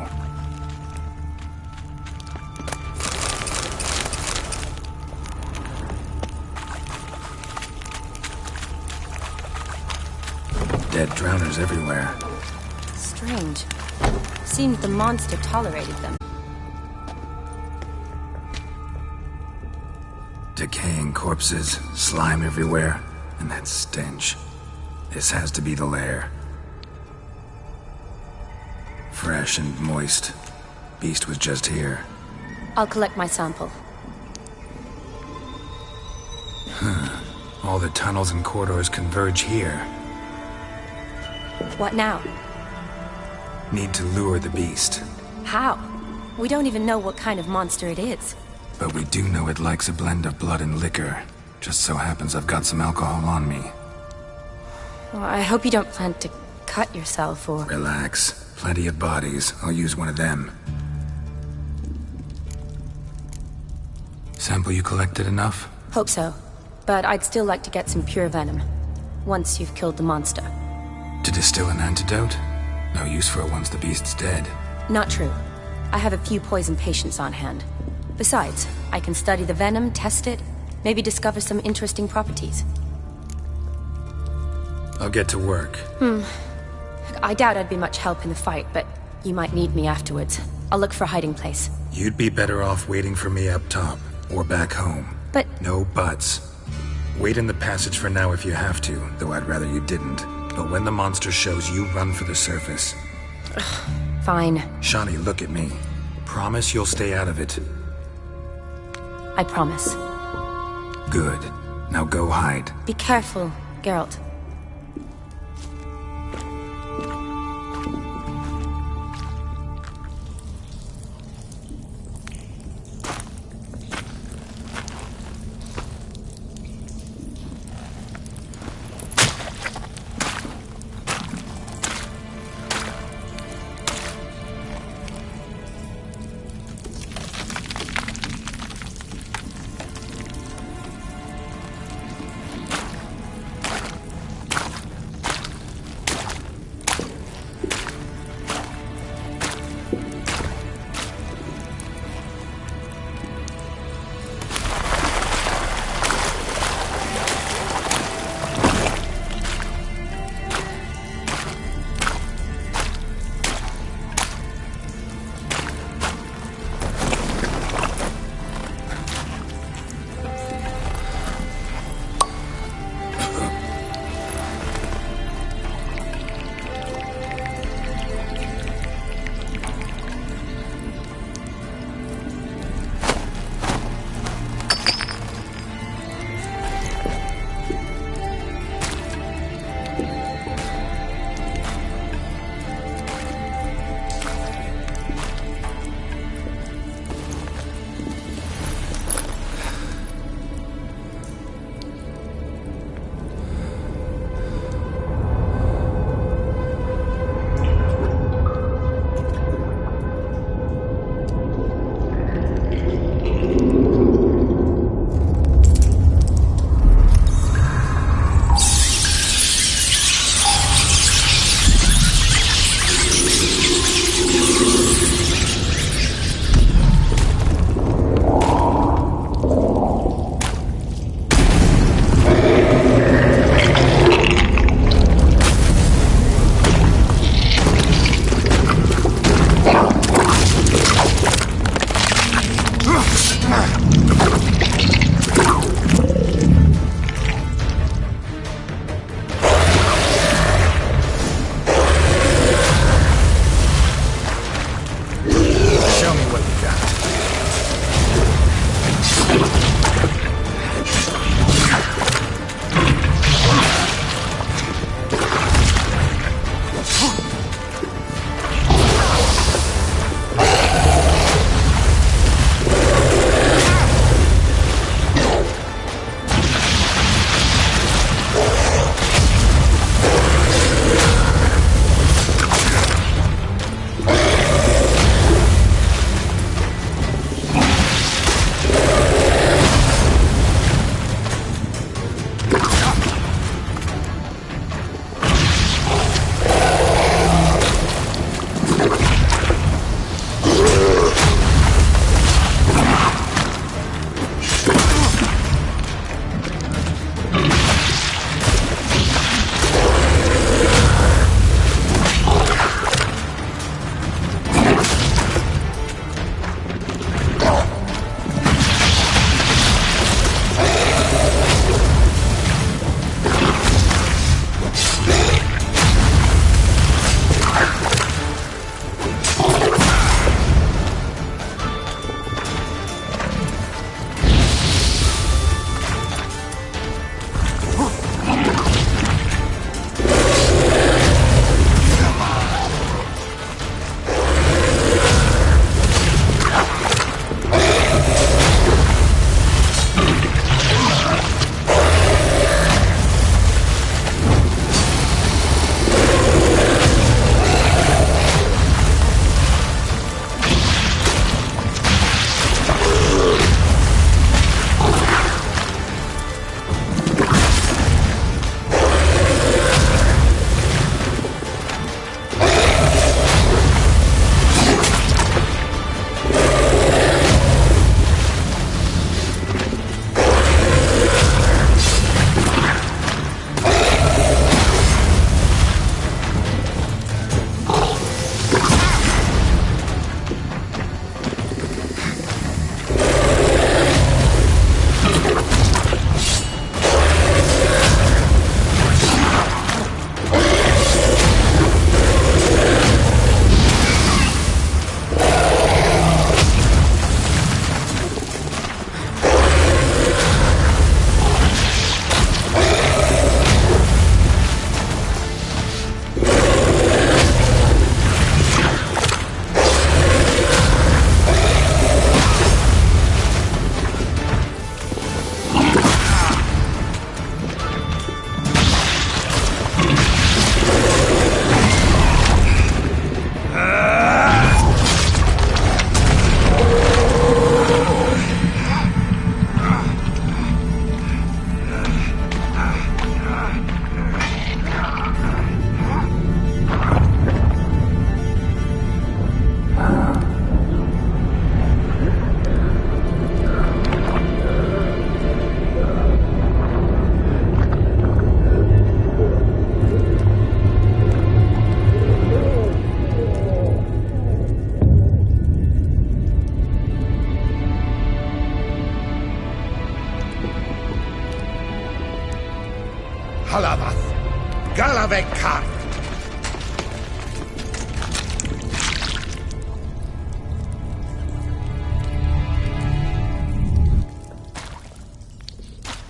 Dead drowners everywhere. Strange. Seems the monster tolerated them. Decaying corpses, slime everywhere, and that stench. This has to be the lair. Fresh and moist. Beast was just here. I'll collect my sample. All the tunnels and corridors converge here. What now? Need to lure the beast. How? We don't even know what kind of monster it is. But we do know it likes a blend of blood and liquor. Just so happens I've got some alcohol on me. Well, I hope you don't plan to cut yourself or... Relax. Plenty of bodies. I'll use one of them. Sample you collected enough? Hope so. But I'd still like to get some pure venom. Once you've killed the monster. To distill an antidote? No use for it once the beast's dead. Not true. I have a few poison patients on hand. Besides, I can study the venom, test it, maybe discover some interesting properties. I'll get to work. I doubt I'd be much help in the fight, but you might need me afterwards. I'll look for a hiding place. You'd be better off waiting for me up top, or back home. But... No buts. Wait in the passage for now if you have to, though I'd rather you didn't. But when the monster shows, you run for the surface. Fine. Shani, look at me. Promise you'll stay out of it. I promise. Good. Now go hide. Be careful, Geralt.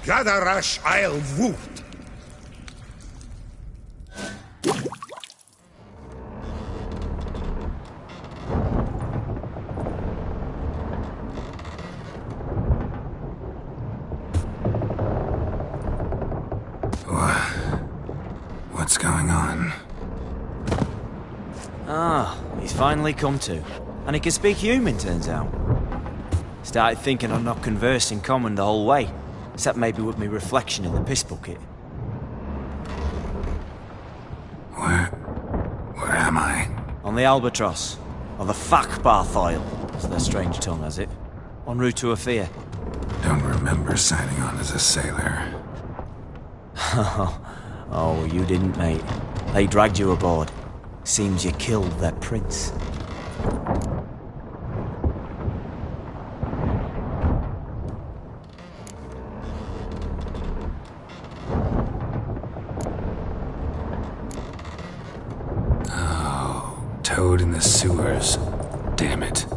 Gadarash I'll woot. What's going on? Ah, he's finally come to. And he can speak human, turns out. Started thinking I'd not conversed in common the whole way, except maybe with me reflection in the piss bucket. Where am I? On the Albatross, or the Fakbarthoil, as their strange tongue has it, en route to Afir. Don't remember signing on as a sailor. Oh, you didn't, mate. They dragged you aboard. Seems you killed their prince. Oh, toad in the sewers. Damn it.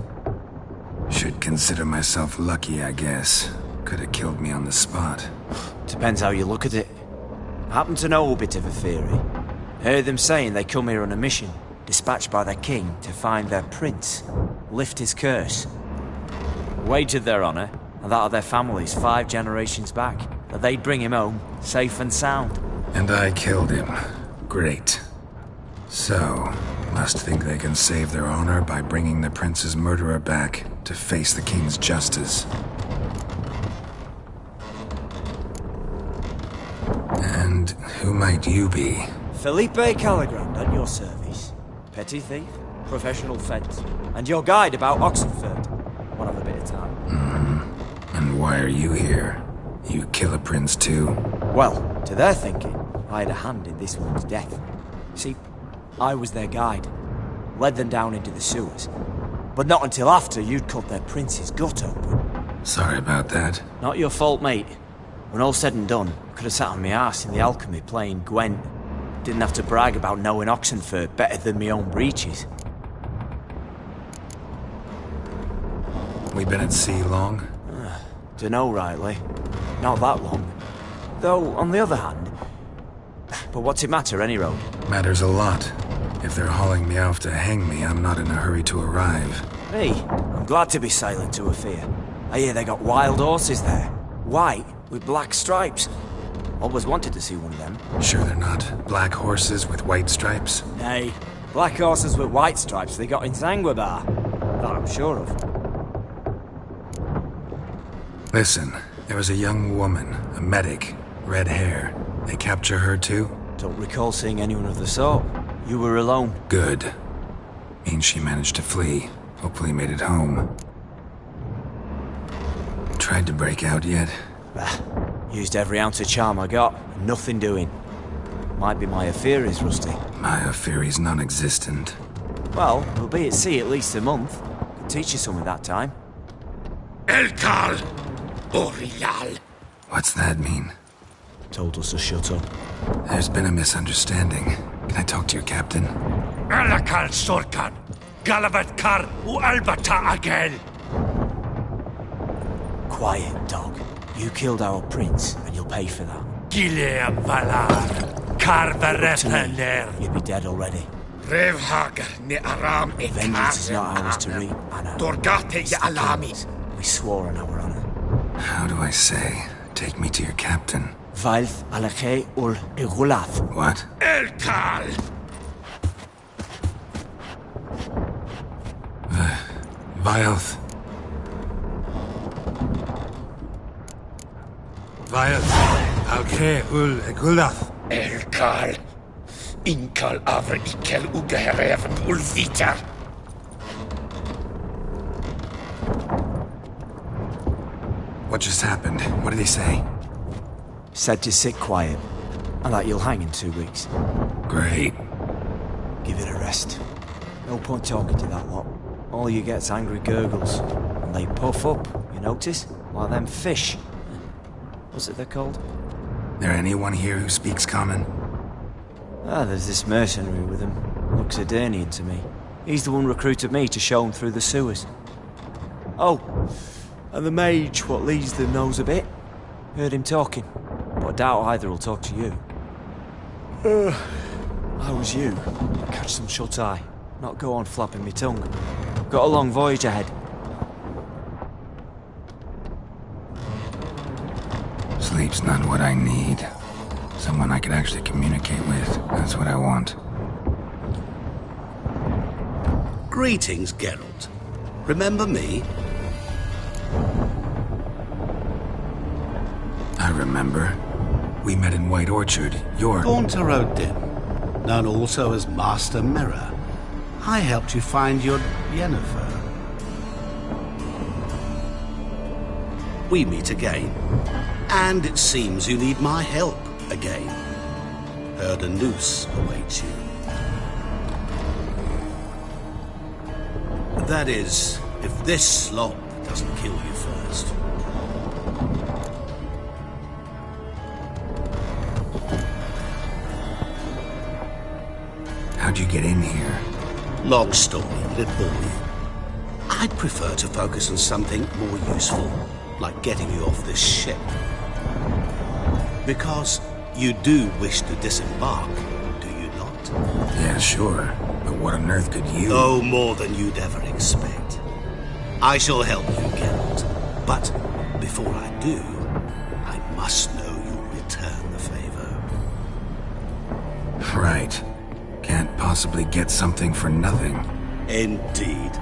Should consider myself lucky, I guess. Could have killed me on the spot. Depends how you look at it. I happen to know a bit of a theory. Heard them saying they come here on a mission, dispatched by their king to find their prince, lift his curse. Wagered their honour, and that of their families 5 generations back, that they'd bring him home, safe and sound. And I killed him. Great. So, must think they can save their honor by bringing the prince's murderer back to face the king's justice. And who might you be? Felipe Caligrand at your service. Petty thief, professional fence, and your guide about Oxenford. One of a bit of time. And why are you here? You kill a prince too? Well, to their thinking, I had a hand in this one's death. See, I was their guide. Led them down into the sewers. But not until after you'd cut their prince's gut open. Sorry about that. Not your fault, mate. When all's said and done, could have sat on my arse in the alchemy playing Gwent. Didn't have to brag about knowing Oxenford better than my own breeches. We been at sea long? Dunno rightly. Not that long. Though, on the other hand... But what's it matter, any road? Matters a lot. If they're hauling me off to hang me, I'm not in a hurry to arrive. Me? I'm glad to be sailing to Afir. I hear they got wild horses there. White, with black stripes. Always wanted to see one of them. Sure they're not black horses with white stripes? Hey, black horses with white stripes they got in Zanguebar. That I'm sure of. Listen, there was a young woman, a medic, red hair. They capture her too? Don't recall seeing anyone of the sort. You were alone. Good. Means she managed to flee. Hopefully made it home. Tried to break out yet? Used every ounce of charm I got. Nothing doing. Might be my Afiri's rusty. My Afiri's non-existent. Well, we'll be at sea at least a month. Could teach you something that time. Elkal! Orial! What's that mean? Told us to shut up. There's been a misunderstanding. Can I talk to your captain? Alakal Sorkan! Galavat Kar u Albata Agel! Quiet, dog. You killed our prince, and you'll pay for that. Gileam Valar! Karvarepener! You'd be dead already. Revhagar ne Aram e Vengeance is not ours to reap, Anna. Dorgate ya Alami! We swore on our honor. How do I say? Take me to your captain. Valth Alakhe ul Igulath. What? Elkal! Vilth. Vilth. Alkhe ul Igulath. Elkal! Inkal avr ikel ugeherevn ulviter! What just happened? What did he say? Said to sit quiet, and that you'll hang in 2 weeks. Great. Give it a rest. No point talking to that lot. All you get's angry gurgles. And they puff up, you notice? Like them fish. What's it they're called? There anyone here who speaks common? There's this mercenary with him. Looks Adernian to me. He's the one recruited me to show him through the sewers. Oh, and the mage what leads them knows a bit. Heard him talking, but I doubt either will talk to you. How was you? Catch some shut-eye, not go on flapping me tongue. Got a long voyage ahead. Sleep's not what I need. Someone I could actually communicate with. That's what I want. Greetings, Geralt. Remember me? I remember. We met in White Orchard. You're... Gaunter Odin, known also as Master Mirror. I helped you find your Yennefer. We meet again. And it seems you need my help again. Heard a noose awaits you. That is, if this slop doesn't kill you first. How'd you get in here? Long story, will it bore you? I'd prefer to focus on something more useful, like getting you off this ship. Because you do wish to disembark, do you not? Yeah, sure. But what on earth could you... No more than you'd ever expect. I shall help you, Geralt. But before I do, I must know you'll return the favor. Right. Can't possibly get something for nothing. Indeed.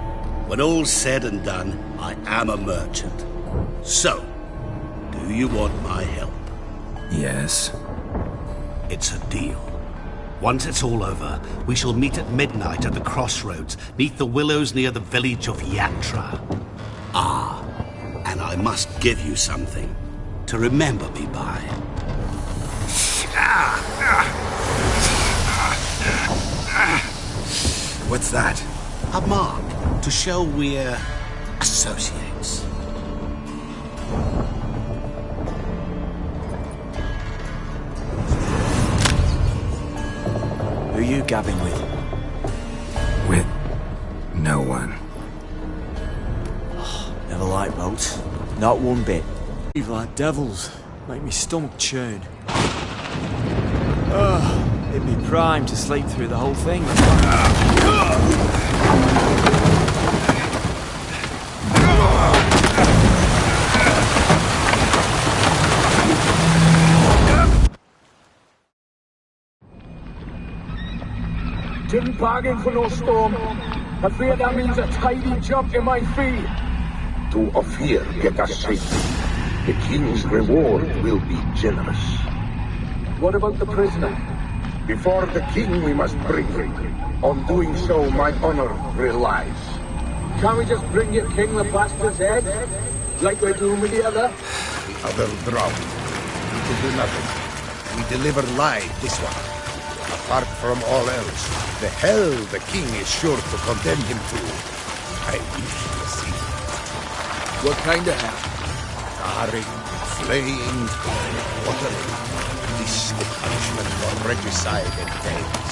When all's said and done, I am a merchant. So, do you want my help? Yes. It's a deal. Once it's all over, we shall meet at midnight at the crossroads, neath the willows near the village of Yatra. Ah, and I must give you something to remember me by. What's that? A mark to show we're associates. Who are you gabbing with? With no one. Never liked boats. Not one bit. Evil like devils. Make me stomach churn. It'd be prime to sleep through the whole thing. Didn't bargain for no storm. I fear that means a tidy jump in my fee. To Ophir get us safely. The king's reward will be generous. What about the prisoner? Before the king we must bring him. On doing so, my honor relies. Can't we just bring your king the bastard's head? Like we're doing with the other? The other drowned. We can do nothing. We deliver live this one. Apart from all else, the hell the king is sure to condemn him to. I wish to see. What kind of hell? Scarring, flaying, watering. This the punishment for regicide and thanks.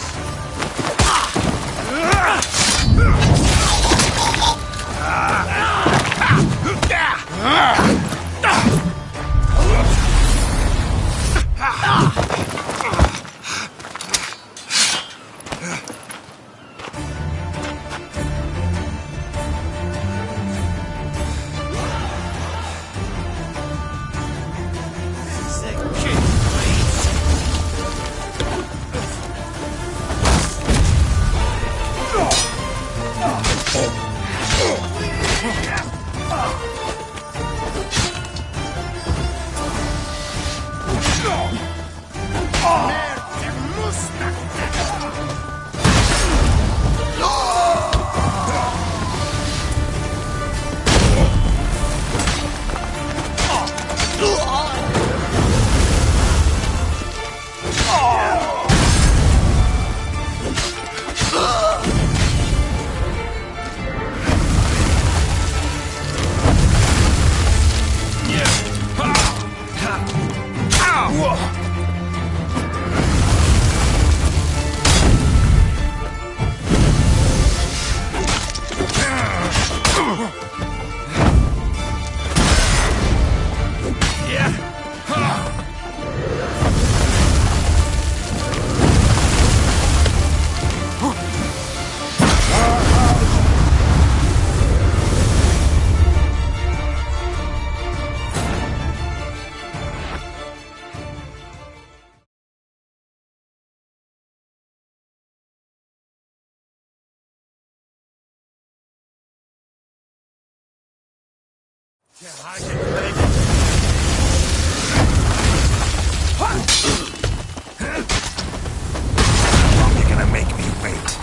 How long you gonna make me wait?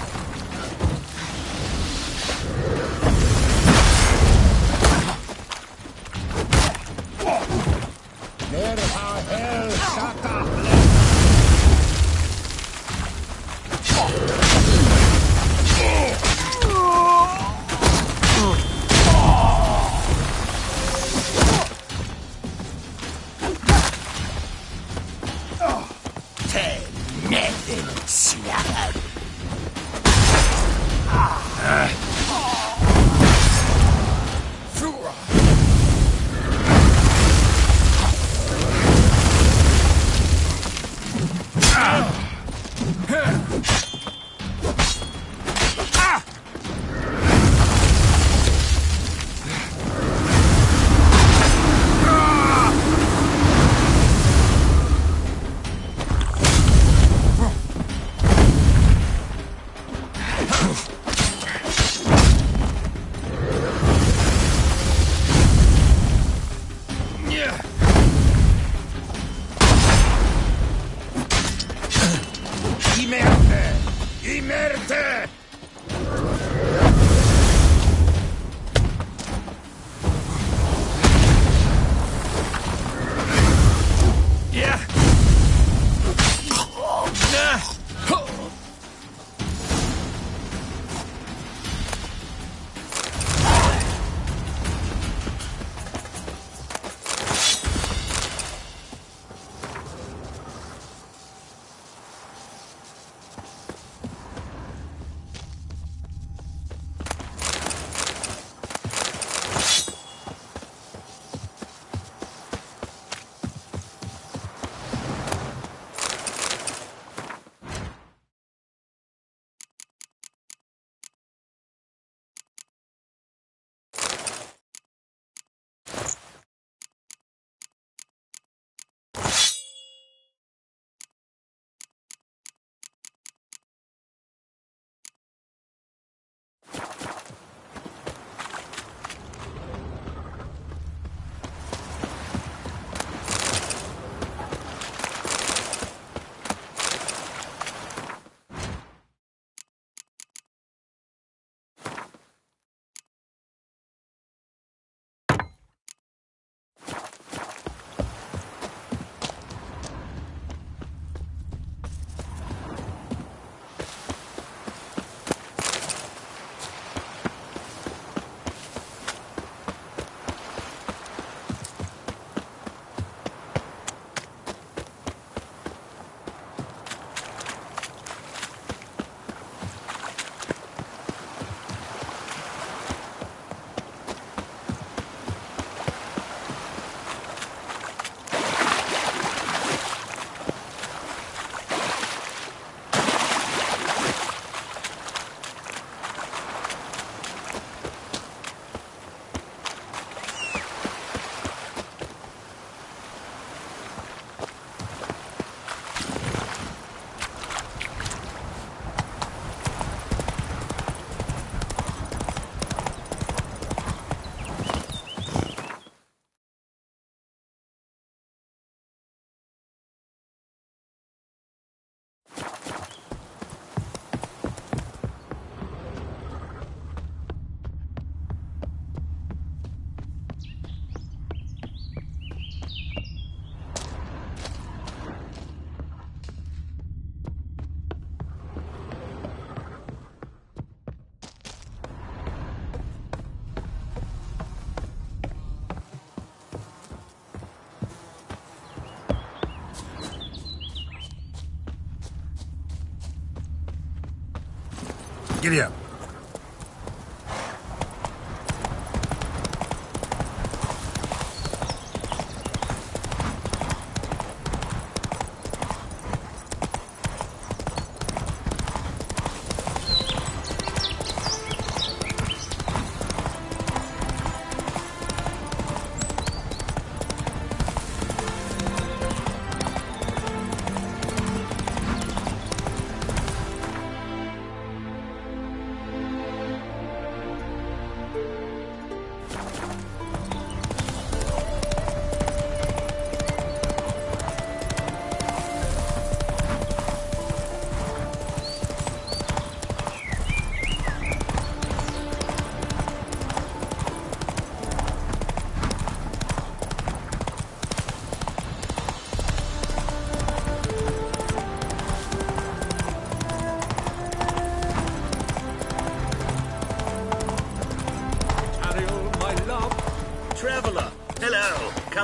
Giddy up.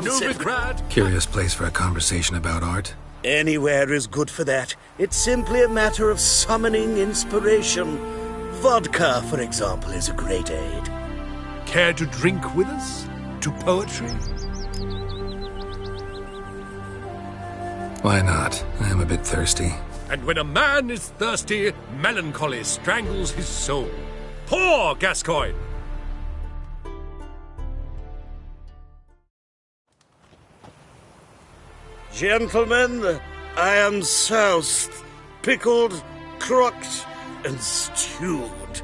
Novigrad. Curious place for a conversation about art. Anywhere is good for that. It's simply a matter of summoning inspiration. Vodka, for example, is a great aid. Care to drink with us? To poetry? Why not? I am a bit thirsty. And when a man is thirsty, melancholy strangles his soul. Pour, Gascoigne! Gentlemen, I am soused, pickled, crocked, and stewed.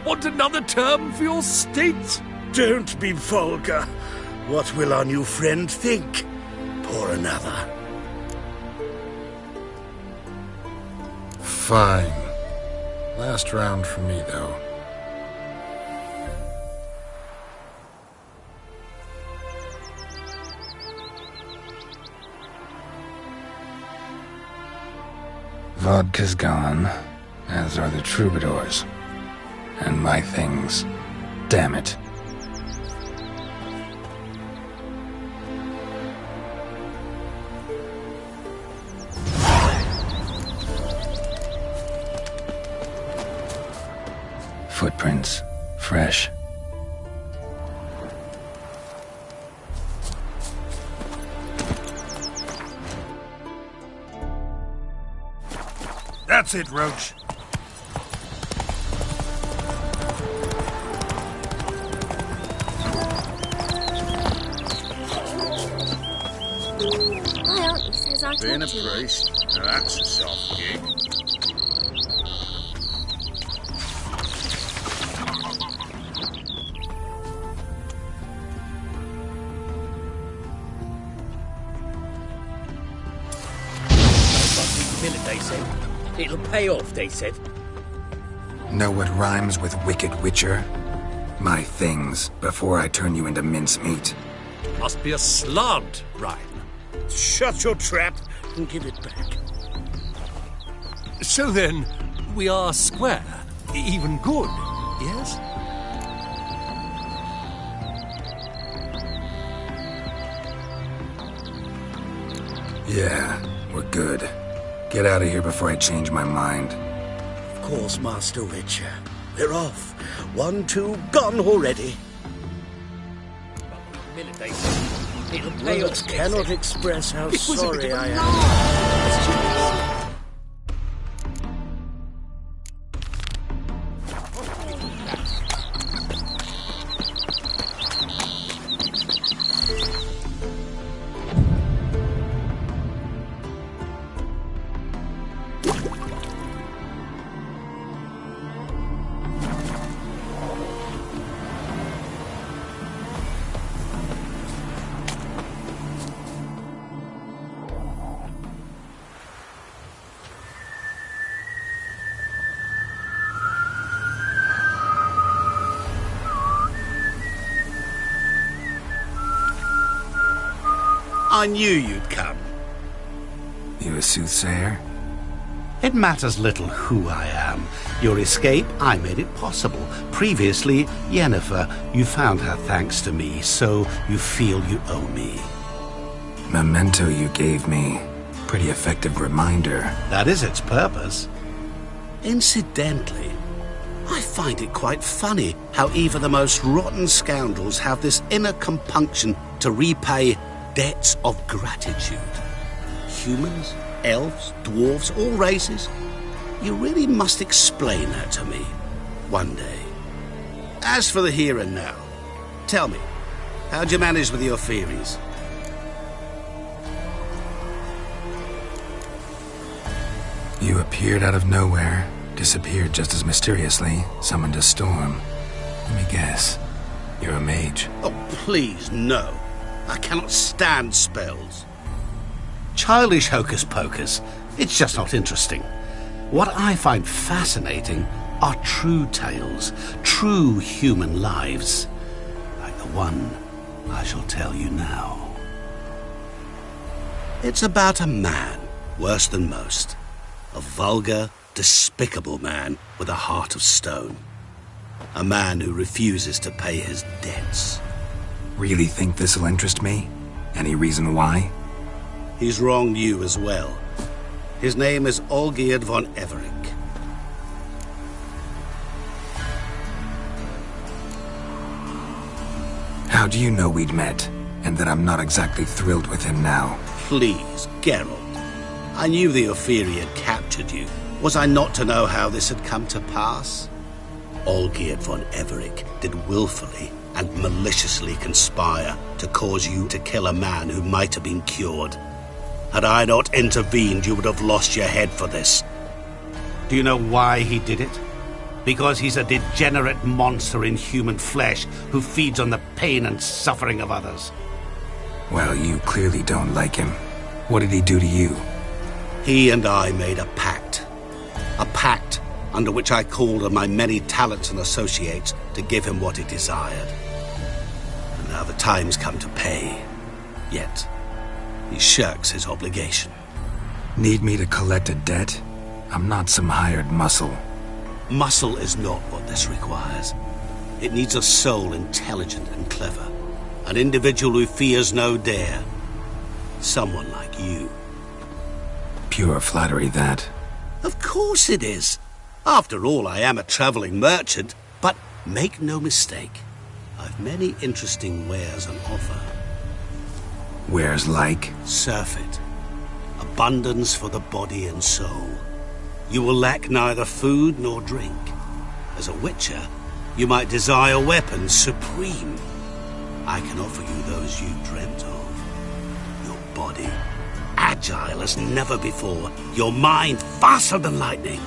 Want another term for your state? Don't be vulgar. What will our new friend think? Pour another. Fine. Last round for me, though. Vodka's gone, as are the troubadours. And my things. Damn it. Footprints. Fresh. That's it, Roach. My auntie says I Being a told you. priest, now that's a soft gig. They said. It'll pay off, they said. Know what rhymes with wicked witcher? My things, before I turn you into mincemeat. Must be a slant rhyme. Shut your trap and give it back. So then, we are square. Even good, yes? Yeah, we're good. Get out of here before I change my mind. Of course, Master Witcher. We're off. 1, 2, gone already. It'll pay Words off, cannot express how It was a sorry bit of a I am. laugh. I knew you'd come. You a soothsayer? It matters little who I am. Your escape, I made it possible. Previously, Yennefer, you found her thanks to me, so you feel you owe me. Memento you gave me. Pretty effective reminder. That is its purpose. Incidentally, I find it quite funny how even the most rotten scoundrels have this inner compunction to repay debts of gratitude. Humans, elves, dwarves, all races. You really must explain that to me one day. As for the here and now, tell me, how'd you manage with your theories? You appeared out of nowhere, disappeared just as mysteriously, summoned a storm. Let me guess. You're a mage. Oh, please, no. I cannot stand spells. Childish hocus pocus. It's just not interesting. What I find fascinating are true tales, true human lives, like the one I shall tell you now. It's about a man, worse than most. A vulgar, despicable man with a heart of stone. A man who refuses to pay his debts. Really think this'll interest me? Any reason why? He's wronged you as well. His name is Olgierd von Everick. How do you know we'd met, and that I'm not exactly thrilled with him now? Please, Geralt. I knew the Ophiri had captured you. Was I not to know how this had come to pass? Olgierd von Everick did willfully and maliciously conspire to cause you to kill a man who might have been cured. Had I not intervened, you would have lost your head for this. Do you know why he did it? Because he's a degenerate monster in human flesh who feeds on the pain and suffering of others. Well, you clearly don't like him. What did he do to you? He and I made a pact. A pact under which I called on my many talents and associates to give him what he desired. And now the time's come to pay. Yet, he shirks his obligation. Need me to collect a debt? I'm not some hired muscle. Muscle is not what this requires. It needs a soul intelligent and clever. An individual who fears no dare. Someone like you. Pure flattery, that. Of course it is. After all, I am a traveling merchant. But make no mistake, I've many interesting wares on offer. Wares like? Surfeit. Abundance for the body and soul. You will lack neither food nor drink. As a witcher, you might desire weapons supreme. I can offer you those you dreamt of. Your body, agile as never before. Your mind, faster than lightning.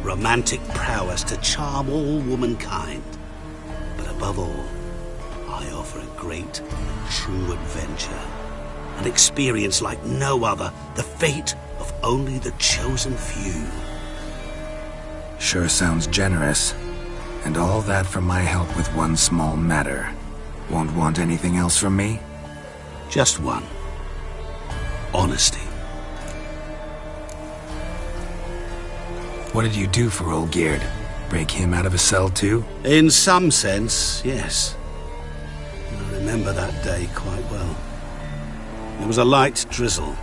Romantic prowess to charm all womankind. But above all, I offer a great, true adventure. An experience like no other. The fate of only the chosen few. Sure sounds generous. And all that for my help with one small matter. Won't want anything else from me? Just one. Honesty. What did you do for Olgierd? Break him out of a cell too? In some sense, yes. I remember that day quite well. There was a light drizzle,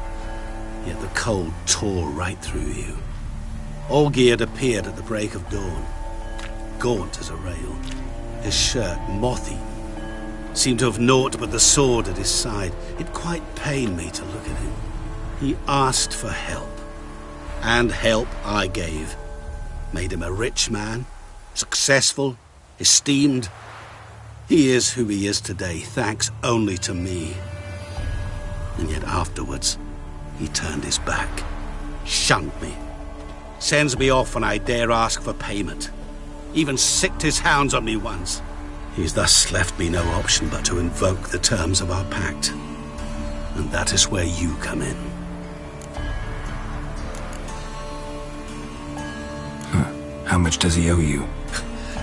yet the cold tore right through you. Olgierd appeared at the break of dawn, gaunt as a rail, his shirt moth-eaten. Seemed to have naught but the sword at his side. It quite pained me to look at him. He asked for help, and help I gave. Made him a rich man, successful, esteemed. He is who he is today, thanks only to me. And yet afterwards, he turned his back, shunned me, sends me off when I dare ask for payment, even sicked his hounds on me once. He's thus left me no option but to invoke the terms of our pact. And that is where you come in. How much does he owe you?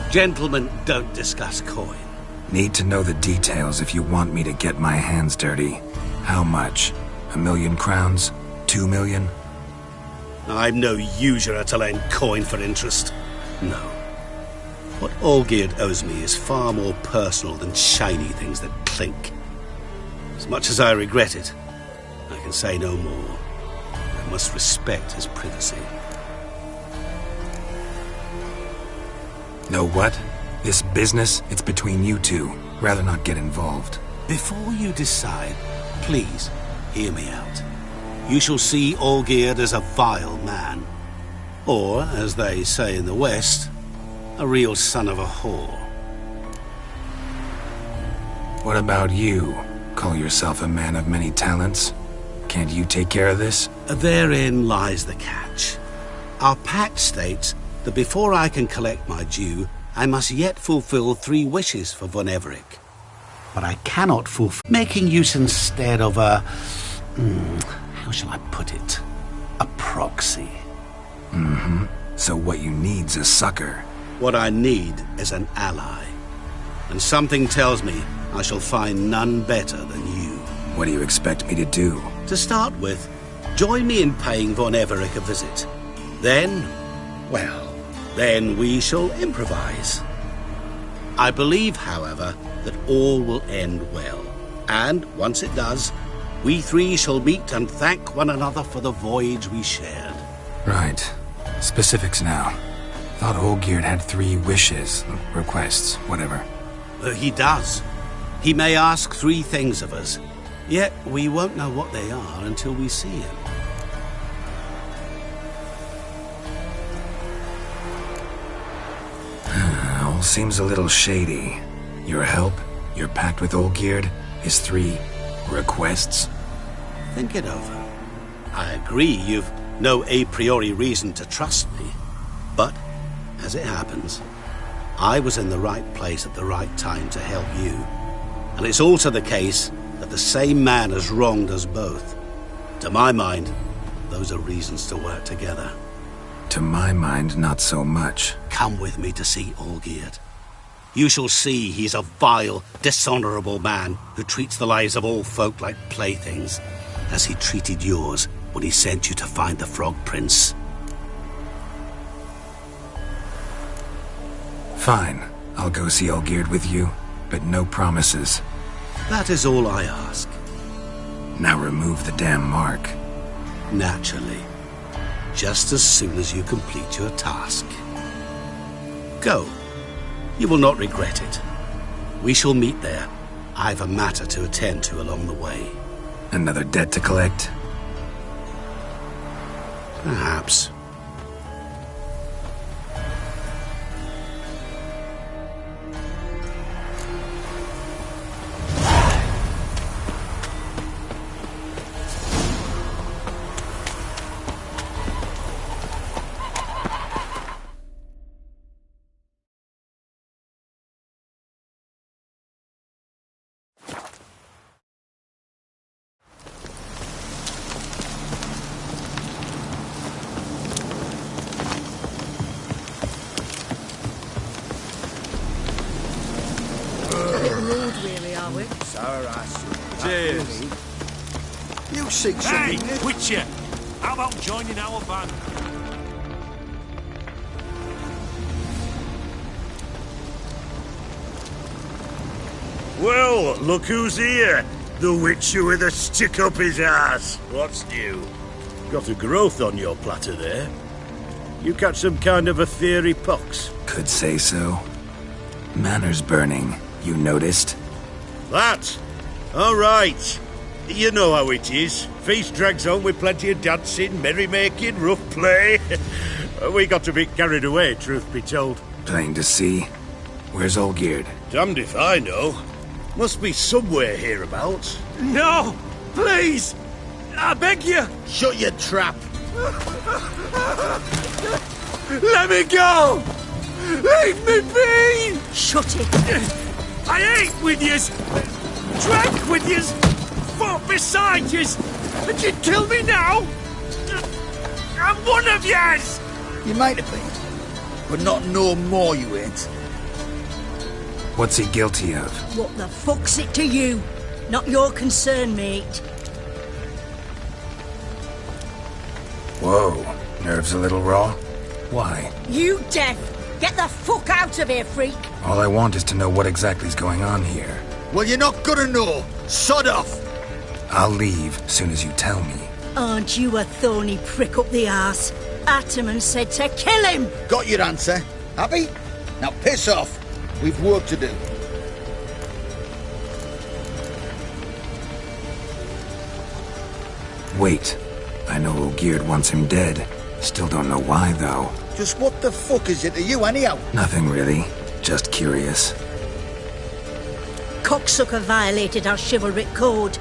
Gentlemen don't discuss coin. Need to know the details if you want me to get my hands dirty. How much? 1,000,000 crowns? 2 million? I'm no usurer to lend coin for interest. No. What Olgierd owes me is far more personal than shiny things that clink. As much as I regret it, I can say no more. I must respect his privacy. Know what? This business, it's between you two. Rather not get involved. Before you decide, please hear me out. You shall see Olgierd as a vile man. Or, as they say in the West, a real son of a whore. What about you? Call yourself a man of many talents? Can't you take care of this? Therein lies the catch. Our pact states that before I can collect my due, I must yet fulfill 3 wishes for von Everick. But I cannot fulfill, making use instead of a... how shall I put it? A proxy. Mm-hmm. So what you need's a sucker. What I need is an ally. And something tells me I shall find none better than you. What do you expect me to do? To start with, join me in paying von Everick a visit. Then, well, then we shall improvise. I believe, however, that all will end well. And, once it does, we three shall meet and thank one another for the voyage we shared. Right. Specifics now. Thought Olgierd had 3 wishes, requests, whatever. He does. He may ask 3 things of us, yet we won't know what they are until we see him. All seems a little shady. Your help, your pact with Olgierd, his 3 requests. Think it over. I agree you've no a priori reason to trust me, but, as it happens, I was in the right place at the right time to help you. And it's also the case that the same man has wronged us both. To my mind, those are reasons to work together. To my mind, not so much. Come with me to see Olgierd. You shall see he's a vile, dishonourable man who treats the lives of all folk like playthings, as he treated yours when he sent you to find the Frog Prince. Fine. I'll go see Olgierd with you, but no promises. That is all I ask. Now remove the damn mark. Naturally. Just as soon as you complete your task. Go. You will not regret it. We shall meet there. I've a matter to attend to along the way. Another debt to collect? Perhaps. Cheers. You seek Hey, something. Witcher! How about joining our band? Well, look who's here. The Witcher with a stick up his ass. What's new? Got a growth on your platter there. You catch some kind of a theory pox? Could say so. Manners burning, you noticed? That? All right. You know how it is. Feast drags on with plenty of dancing, merrymaking, rough play. We got a bit carried away, truth be told. Plain to see. Where's Olgierd? Damned if I know. Must be somewhere hereabouts. No! Please! I beg you! Shut your trap! Let me go! Leave me be! Shut it! I ate with yous! Drank with yous! Fought beside yous! And you'd kill me now? I'm one of yous! You might have been, but not no more you ain't. What's he guilty of? What the fuck's it to you? Not your concern, mate. Whoa, nerves a little raw? Why? You deaf! Get the fuck out of here, freak! All I want is to know what exactly is going on here. Well, you're not gonna know. Sod off! I'll leave soon as you tell me. Aren't you a thorny prick up the arse? Ataman said to kill him! Got your answer. Happy? Now piss off. We've work to do. Wait. I know Olgierd wants him dead. Still don't know why, though. Just what the fuck is it to you, anyhow? Nothing really. Just curious. Cocksucker violated our chivalric code.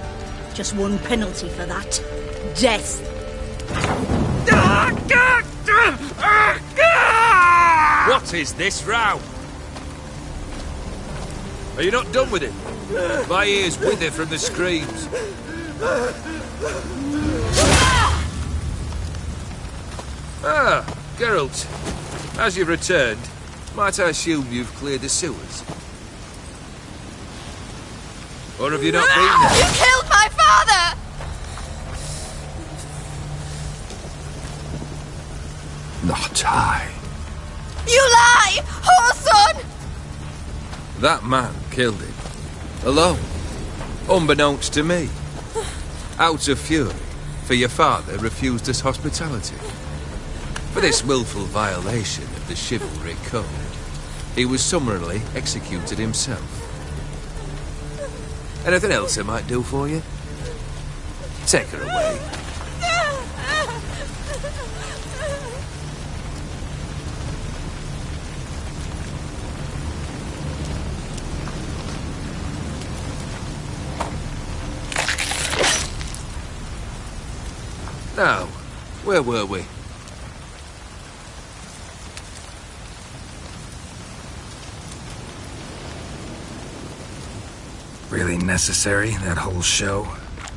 Just one penalty for that. Death. What is this row? Are you not done with it? My ears wither from the screams. Ah, Geralt. As you've returned, might I assume you've cleared the sewers? Or have you not been there? You killed my father! Not I. You lie! Whoreson! That man killed him. Alone. Unbeknownst to me. Out of fury, for your father refused us hospitality. For this willful violation of the chivalric code, he was summarily executed himself. Anything else I might do for you? Take her away. Now, where were we? Really necessary, that whole show?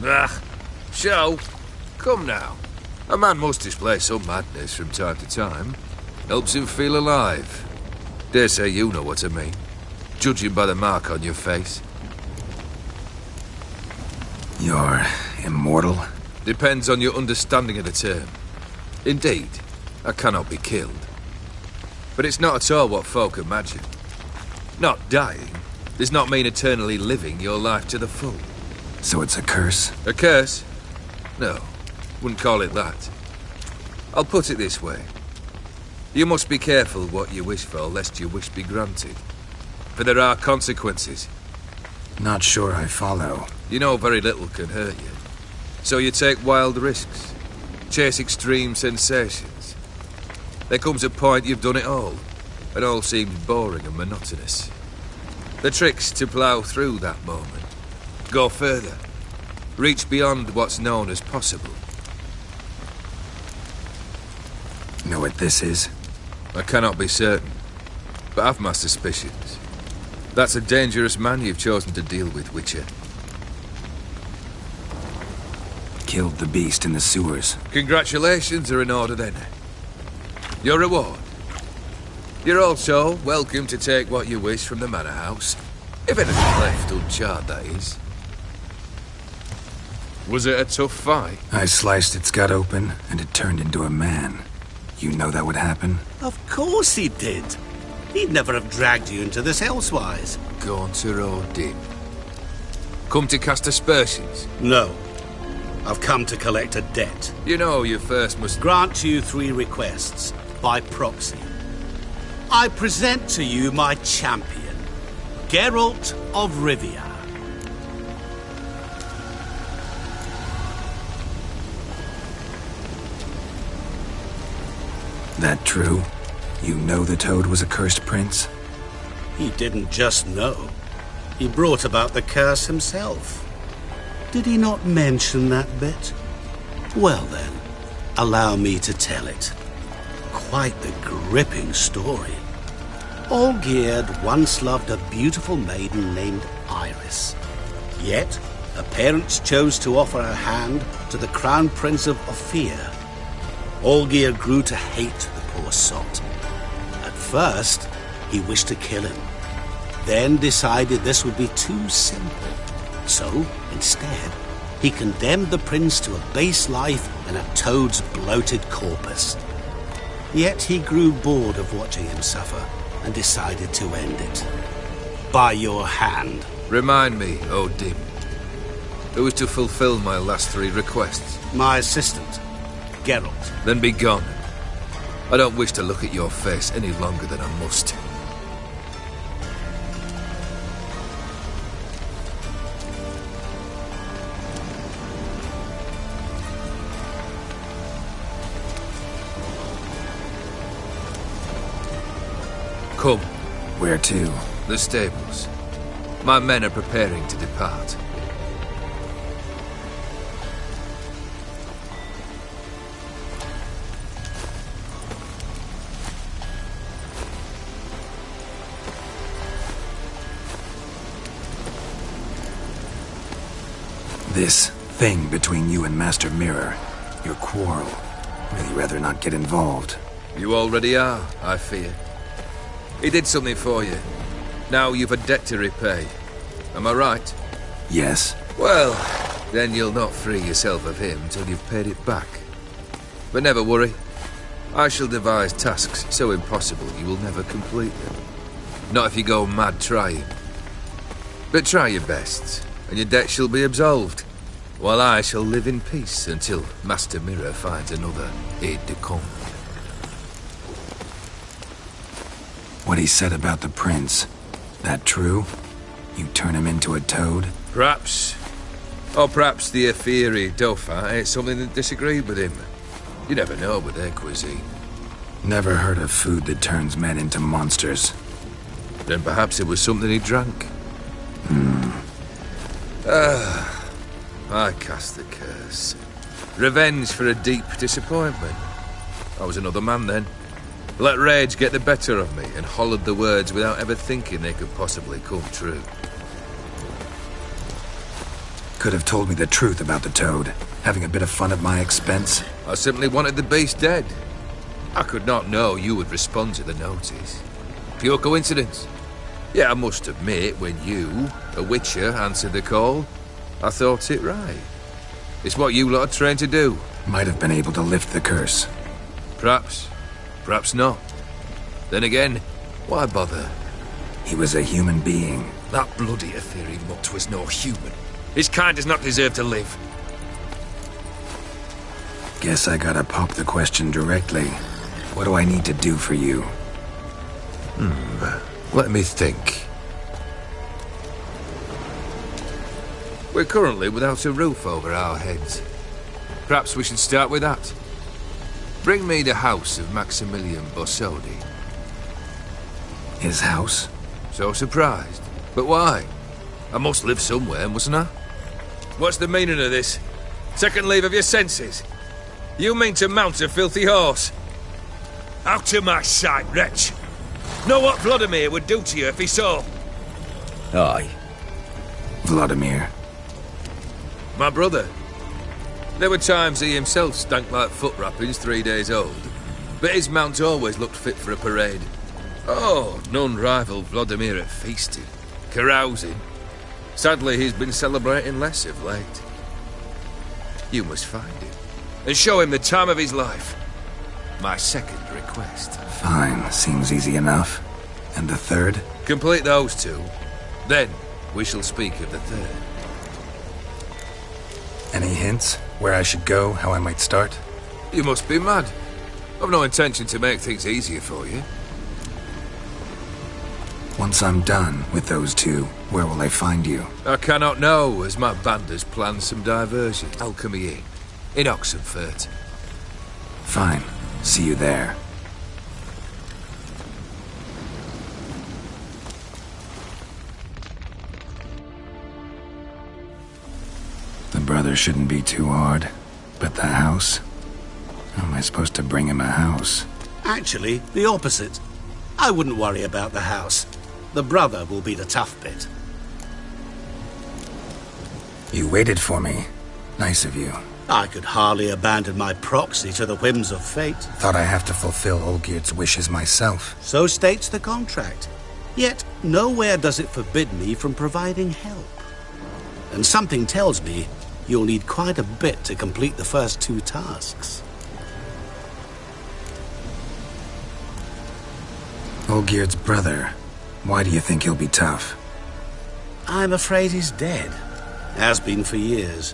Ah, show? Come now. A man must display some madness from time to time. Helps him feel alive. Dare say you know what I mean. Judging by the mark on your face. You're immortal? Depends on your understanding of the term. Indeed, I cannot be killed. But it's not at all what folk imagine. Not dying does not mean eternally living your life to the full. So it's a curse? A curse? No, wouldn't call it that. I'll put it this way. You must be careful what you wish for, lest your wish be granted. For there are consequences. Not sure I follow. You know very little can hurt you. So you take wild risks. Chase extreme sensations. There comes a point you've done it all, and all seems boring and monotonous. The trick's to plough through that moment. Go further. Reach beyond what's known as possible. Know what this is? I cannot be certain, but I've my suspicions. That's a dangerous man you've chosen to deal with, Witcher. Killed the beast in the sewers. Congratulations are in order then. Your reward. You're also welcome to take what you wish from the manor house. If anything left uncharred, that is. Was it a tough fight? I sliced its gut open, and it turned into a man. You know that would happen? Of course he did. He'd never have dragged you into this elsewise. Gaunter or dim. Come to cast aspersions? No. I've come to collect a debt. You know you first must... Grant you 3 requests, by proxy. I present to you my champion, Geralt of Rivia. That true? You know the Toad was a cursed prince? He didn't just know. He brought about the curse himself. Did he not mention that bit? Well then, allow me to tell it. Quite the gripping story. Olgierd once loved a beautiful maiden named Iris. Yet, her parents chose to offer her hand to the Crown Prince of Ophir. Olgierd grew to hate the poor sot. At first, he wished to kill him. Then decided this would be too simple. So, instead, he condemned the prince to a base life in a toad's bloated corpus. Yet he grew bored of watching him suffer and decided to end it. By your hand. Remind me, O Dim. Who is to fulfill my last 3 requests? My assistant, Geralt. Then be gone. I don't wish to look at your face any longer than I must. Come. Where to? The stables. My men are preparing to depart. This thing between you and Master Mirror, your quarrel. Really rather not get involved. You already are, I fear. He did something for you. Now you've a debt to repay. Am I right? Yes. Well, then you'll not free yourself of him till you've paid it back. But never worry. I shall devise tasks so impossible you will never complete them. Not if you go mad trying. But try your best, and your debt shall be absolved, while I shall live in peace until Master Mirror finds another aide-de-camp. What he said about the prince, that true? You turn him into a toad? Perhaps. Or perhaps the Efiri Dauphin ate something that disagreed with him. You never know with their cuisine. Never heard of food that turns men into monsters. Then perhaps it was something he drank. I cast the curse. Revenge for a deep disappointment. I was another man then. Let rage get the better of me and hollered the words without ever thinking they could possibly come true. Could have told me the truth about the toad, having a bit of fun at my expense. I simply wanted the beast dead. I could not know you would respond to the notice. Pure coincidence. Yeah, I must admit, when you, a witcher, answered the call, I thought it right. It's what you lot are trained to do. Might have been able to lift the curse. Perhaps. Perhaps not. Then again, why bother? He was a human being. That bloody Efiri mutt was no human. His kind does not deserve to live. Guess I gotta pop the question directly. What do I need to do for you? Let me think. We're currently without a roof over our heads. Perhaps we should start with that. Bring me the house of Maximilian Borsodi. His house? So surprised. But why? I must live somewhere, mustn't I? What's the meaning of this? Second leave of your senses? You mean to mount a filthy horse? Out of my sight, wretch! Know what Vladimir would do to you if he saw? Aye. Vladimir. My brother. There were times he himself stank like foot wrappings 3 days old, but his mount always looked fit for a parade. Oh, none rival Vladimir at feasting, carousing. Sadly, he's been celebrating less of late. You must find him, and show him the time of his life. My second request. Fine, seems easy enough. And the third? Complete those two. Then, we shall speak of the third. Any hints? Where I should go, how I might start? You must be mad. I've no intention to make things easier for you. Once I'm done with those two, where will I find you? I cannot know, as my band has planned some diversion. Alchemy in Oxenfurt. Fine. See you there. The brother shouldn't be too hard. But the house? How am I supposed to bring him a house? Actually, the opposite. I wouldn't worry about the house. The brother will be the tough bit. You waited for me. Nice of you. I could hardly abandon my proxy to the whims of fate. Thought I have to fulfill Olgierd's wishes myself. So states the contract. Yet, nowhere does it forbid me from providing help. And something tells me you'll need quite a bit to complete the first 2 tasks. Olgierd's brother. Why do you think he'll be tough? I'm afraid he's dead. Has been for years.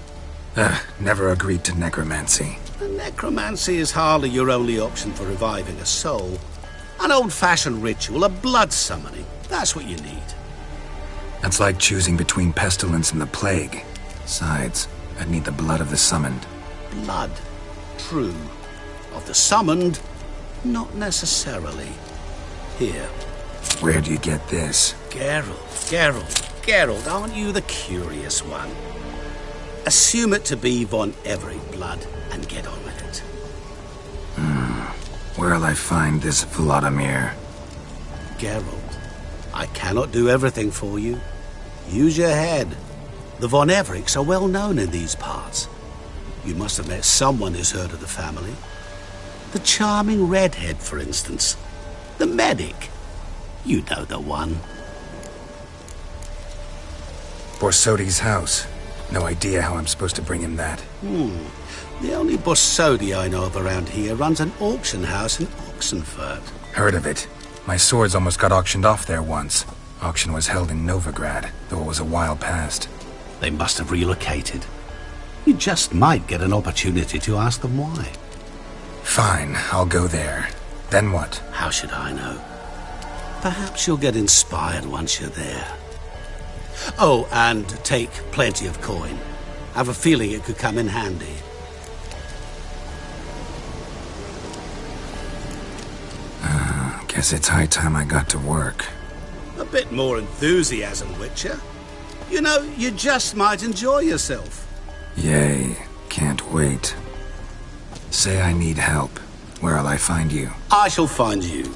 Never agreed to necromancy. Necromancy is hardly your only option for reviving a soul. An old-fashioned ritual, a blood summoning. That's what you need. That's like choosing between pestilence and the plague. Besides, I'd need the blood of the summoned. Blood. True. Of the summoned, not necessarily. Here. Where do you get this? Geralt, aren't you the curious one? Assume it to be von Everett blood and get on with it. Where'll I find this Vladimir? Geralt, I cannot do everything for you. Use your head. The von Evericks are well known in these parts. You must have met someone who's heard of the family. The charming redhead, for instance. The medic. You know the one. Borsodi's house. No idea how I'm supposed to bring him that. The only Borsodi I know of around here runs an auction house in Oxenfurt. Heard of it. My swords almost got auctioned off there once. Auction was held in Novigrad, though it was a while past. They must have relocated. You just might get an opportunity to ask them why. Fine, I'll go there. Then what? How should I know? Perhaps you'll get inspired once you're there. Oh, and take plenty of coin. I have a feeling it could come in handy. Guess it's high time I got to work. A bit more enthusiasm, Witcher. You know, you just might enjoy yourself. Yay, can't wait. Say I need help. Where'll I find you? I shall find you.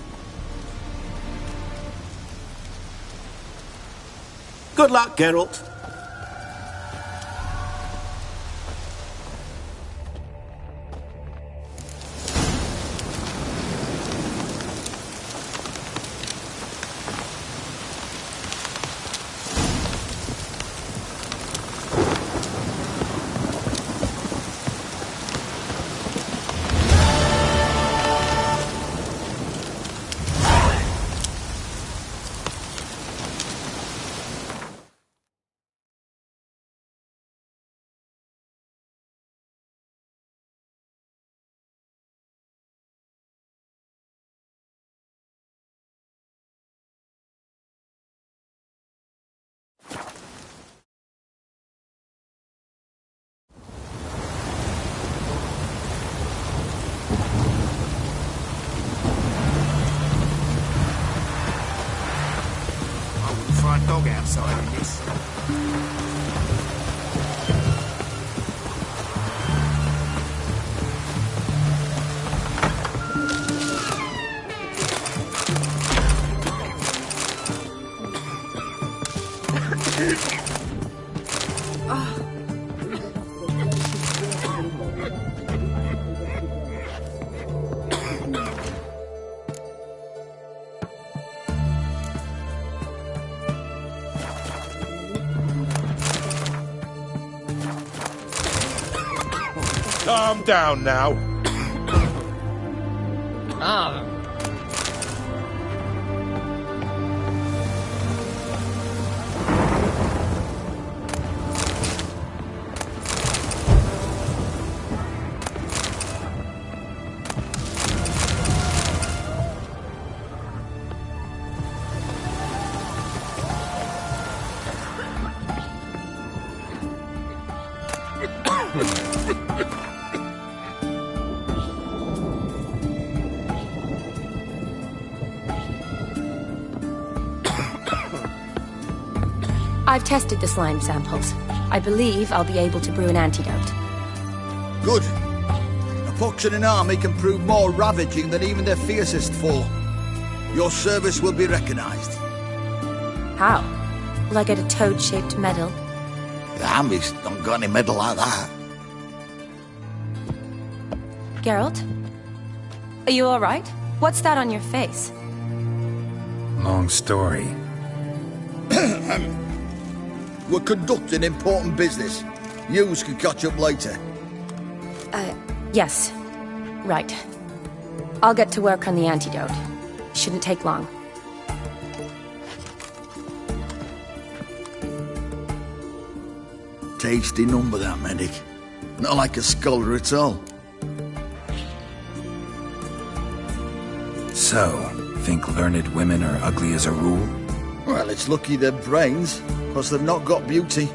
Good luck, Geralt. Dog outside of this. Calm down now. I've tested the slime samples. I believe I'll be able to brew an antidote. Good. A fox and an army can prove more ravaging than even their fiercest foe. Your service will be recognized. How? Will I get a toad-shaped medal? The army's don't got any medal like that. Geralt? Are you alright? What's that on your face? Long story. We're conducting important business. Yous can catch up later. Yes. Right. I'll get to work on the antidote. Shouldn't take long. Tasty number, that medic. Not like a scholar at all. So, think learned women are ugly as a rule? Well, it's lucky they're brains, because they've not got beauty.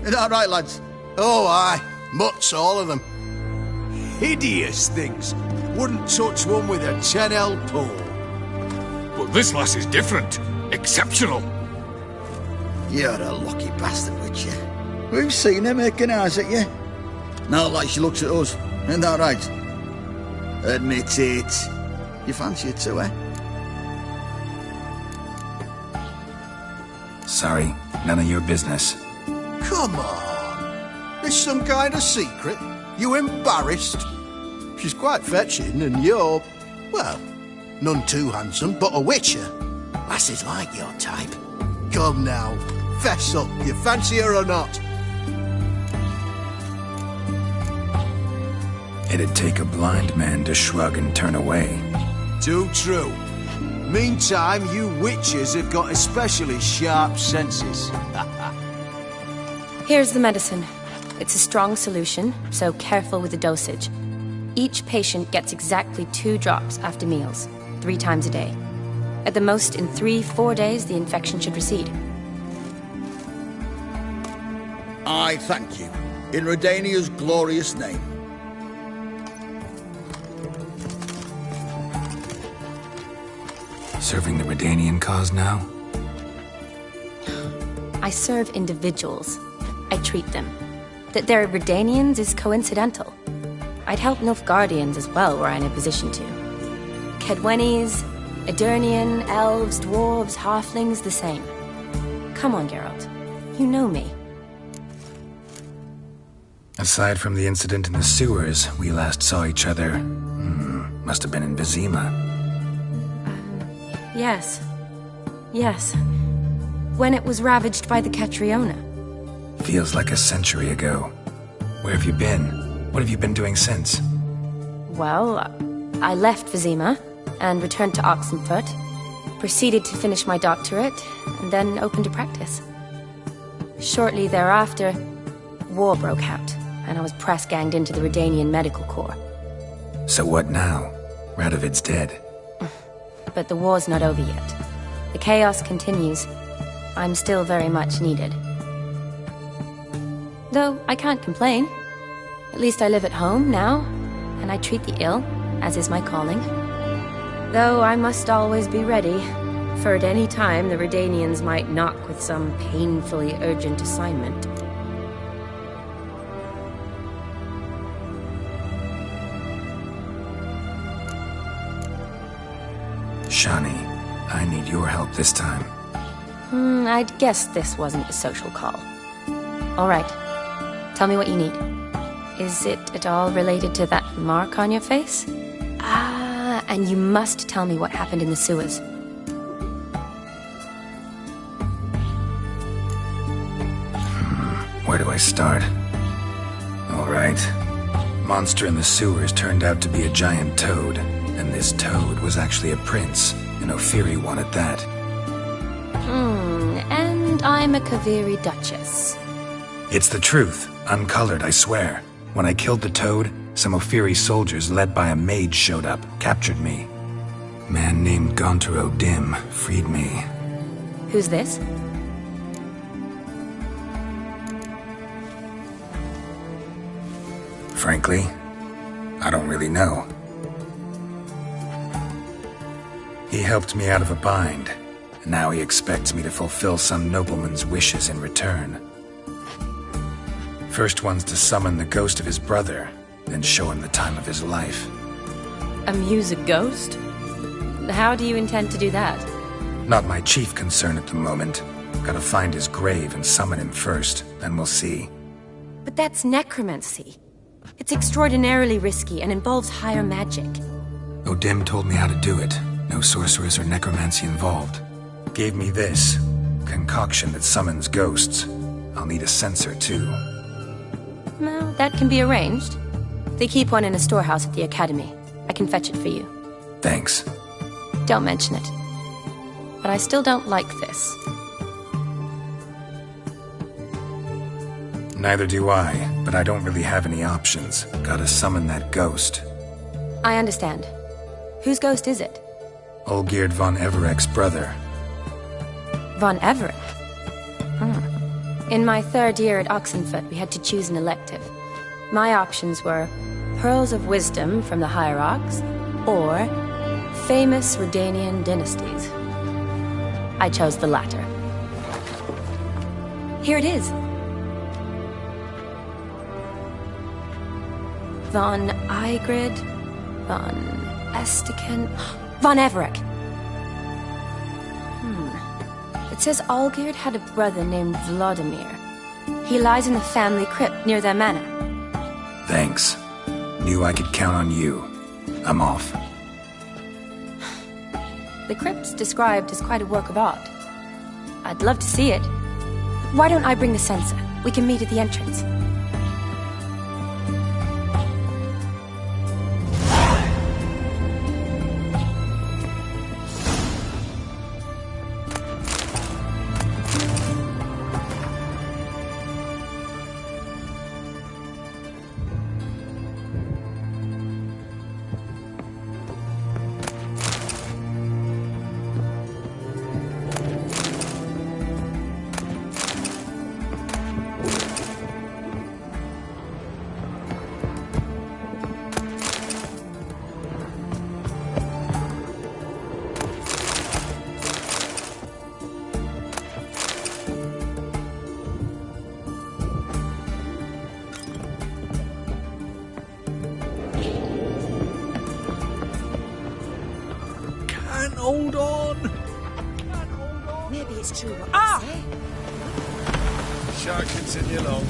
Is that right, lads? Oh, aye. Mutts, all of them. Hideous things. Wouldn't touch one with a 10L pole. But this lass is different. Exceptional. You're a lucky bastard, Witcher. We've seen her making eyes at you. Not like she looks at us. Isn't that right? Admit it. You fancy her too, eh? Sorry, none of your business. Come on. This some kind of secret? You embarrassed? She's quite fetching, and you're, well, none too handsome, but a witcher. Lasses like your type. Come now, fess up. You fancy her or not? It'd take a blind man to shrug and turn away. Too true. Meantime, you witches have got especially sharp senses. Here's the medicine. It's a strong solution, so careful with the dosage. Each patient gets exactly 2 drops after meals, 3 times a day. At the most, in 3-4 days, the infection should recede. I thank you. In Redania's glorious name. Serving the Redanian cause now? I serve individuals. I treat them. That they're Redanians is coincidental. I'd help Nilfgaardians as well were I in a position to. Kedwenis, Edirnian, elves, dwarves, halflings, the same. Come on, Geralt. You know me. Aside from the incident in the sewers, we last saw each other... must have been in Vizima. Yes. Yes. When it was ravaged by the Catriona. Feels like a century ago. Where have you been? What have you been doing since? Well, I left Vizima and returned to Oxenfurt, proceeded to finish my doctorate, and then opened a practice. Shortly thereafter, war broke out, and I was press-ganged into the Redanian Medical Corps. So what now? Radovid's dead. But the war's not over yet. The chaos continues. I'm still very much needed. Though I can't complain. At least I live at home now, and I treat the ill, as is my calling. Though I must always be ready, for at any time the Redanians might knock with some painfully urgent assignment. Shani, I need your help this time. I'd guess this wasn't a social call. All right. Tell me what you need. Is it at all related to that mark on your face? Ah, and you must tell me what happened in the sewers. Where do I start? All right. Monster in the sewers turned out to be a giant toad, and this toad was actually a prince, and Ophiri wanted that. And I'm a Kaviri Duchess. It's the truth, uncolored, I swear. When I killed the toad, some Ophiri soldiers led by a mage showed up, captured me. Man named Gontaro Dim freed me. Who's this? Frankly, I don't really know. He helped me out of a bind, and now he expects me to fulfill some nobleman's wishes in return. First one's to summon the ghost of his brother, then show him the time of his life. Amuse a ghost? How do you intend to do that? Not my chief concern at the moment. Gotta find his grave and summon him first, then we'll see. But that's necromancy. It's extraordinarily risky and involves higher magic. Odim told me how to do it. No sorcerers or necromancy involved. Gave me this concoction that summons ghosts. I'll need a censer, too. Well, that can be arranged. They keep one in a storehouse at the academy. I can fetch it for you. Thanks. Don't mention it. But I still don't like this. Neither do I, but I don't really have any options. Gotta summon that ghost. I understand. Whose ghost is it? Olgierd von Everek's brother. Von Everek? In my 3rd year at Oxenfurt, we had to choose an elective. My options were Pearls of Wisdom from the Hierarchs, or Famous Redanian Dynasties. I chose the latter. Here it is. Von Igrid, Von Estiken, Von Everek. It says Olgierd had a brother named Vladimir. He lies in the family crypt near their manor. Thanks. Knew I could count on you. I'm off. The crypt's described as quite a work of art. I'd love to see it. Why don't I bring the censer? We can meet at the entrance. can't hold on. Maybe it's true what they say. Shan't continue long.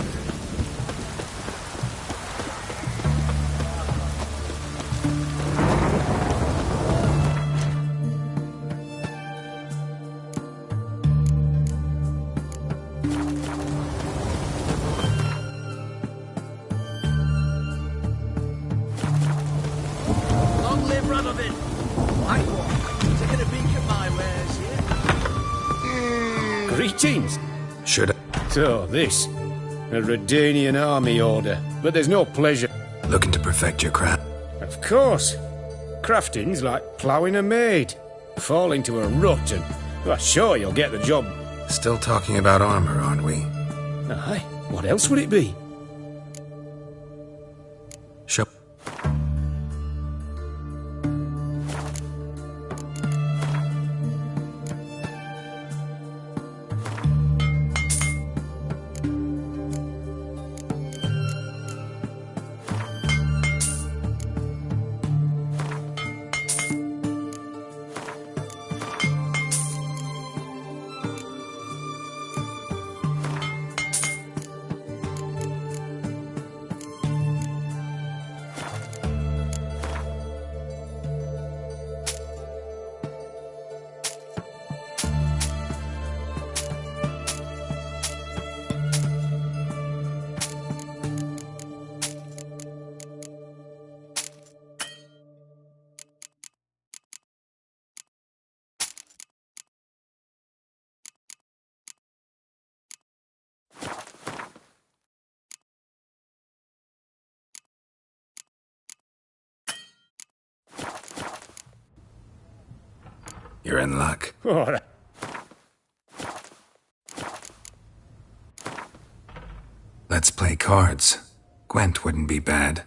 Long live Radovid! White Walk, taking a peek at my wares here. Greetings. Should I? So, this. A Redanian army order. But there's no pleasure. Looking to perfect your craft? Of course. Crafting's like ploughing a maid. Fall into a rut and... Well, sure, you'll get the job. Still talking about armor, aren't we? Aye. What else would it be? Show. You're in luck. Let's play cards. Gwent wouldn't be bad.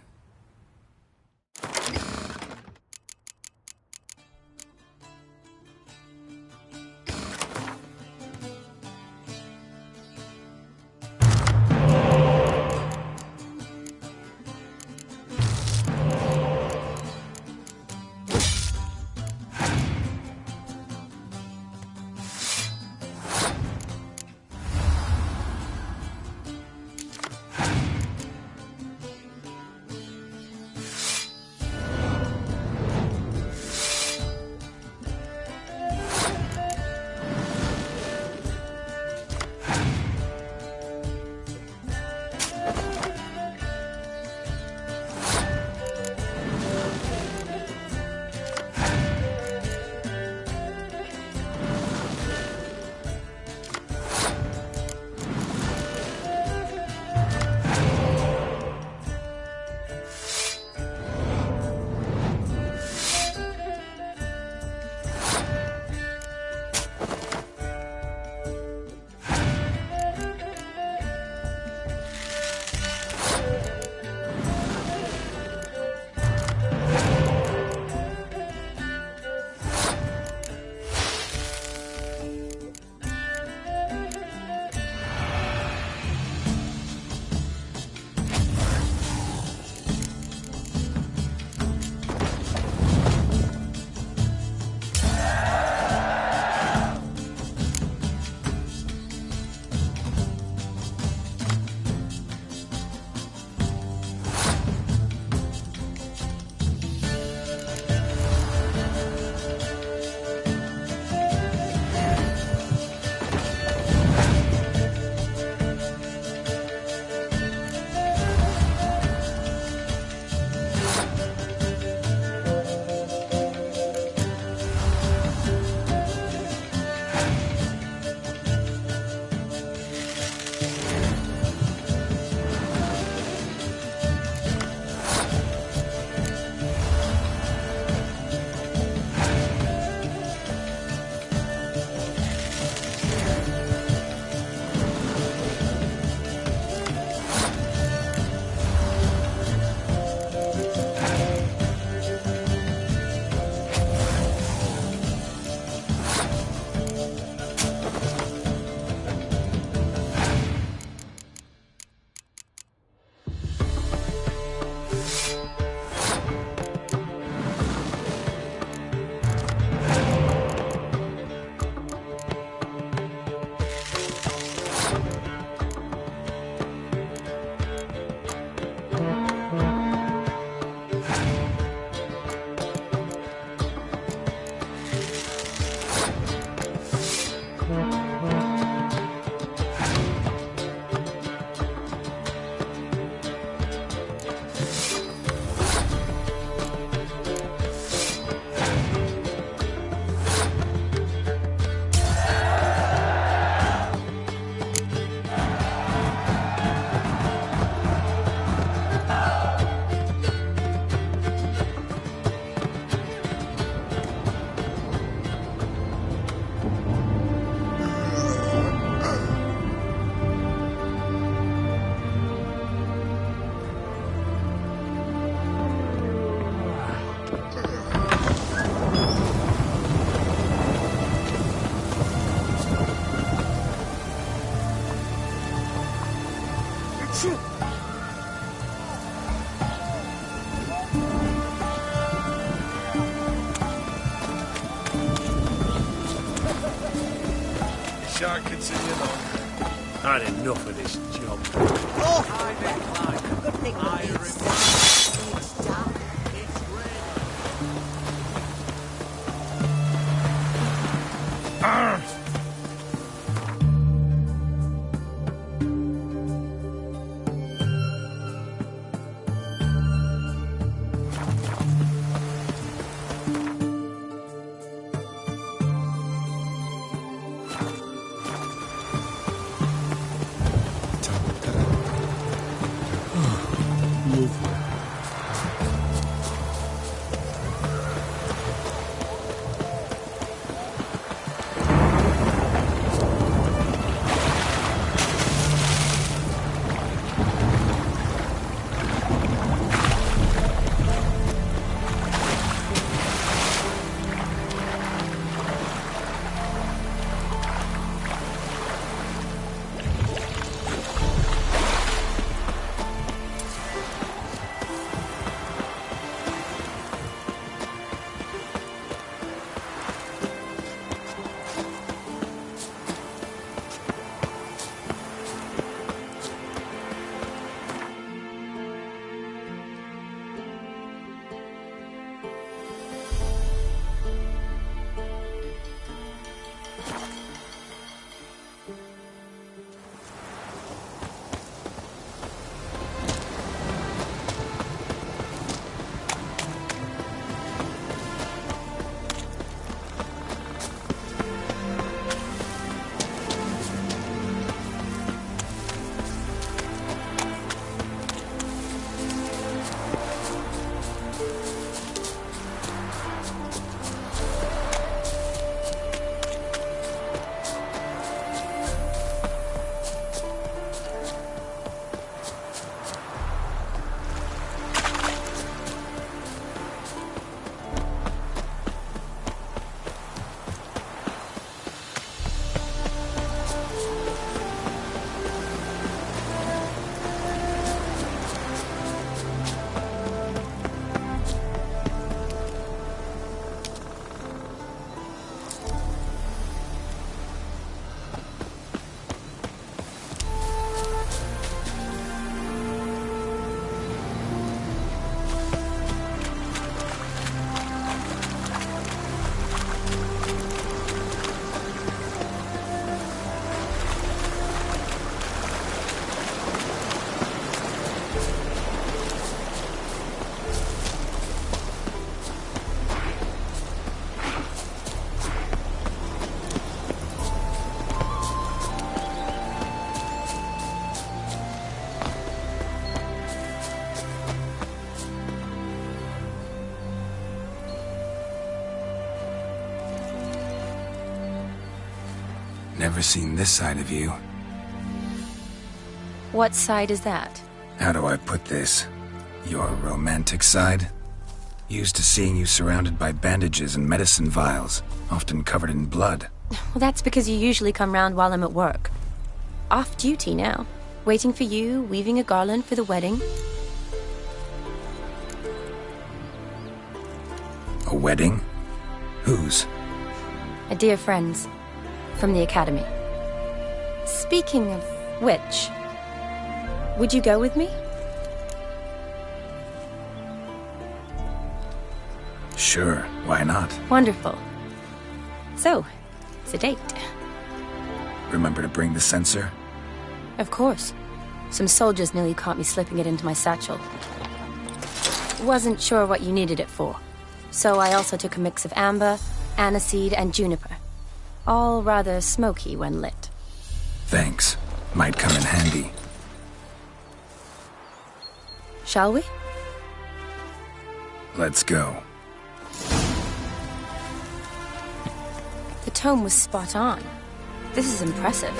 shan't continue long. Had enough of this job. Oh! Good thing it's dark. Never seen this side of you. What side is that? How do I put this? Your romantic side? Used to seeing you surrounded by bandages and medicine vials, often covered in blood. Well, that's because you usually come round while I'm at work. Off duty now. Waiting for you, weaving a garland for the wedding. A wedding? Whose? A dear friend's. From the academy. Speaking of which, would you go with me? Sure, why not? Wonderful. So, it's a date. Remember to bring the censer? Of course. Some soldiers nearly caught me slipping it into my satchel. Wasn't sure what you needed it for, so I also took a mix of amber, aniseed, and juniper. All rather smoky when lit. Thanks. Might come in handy. Shall we? Let's go. The tome was spot on. This is impressive.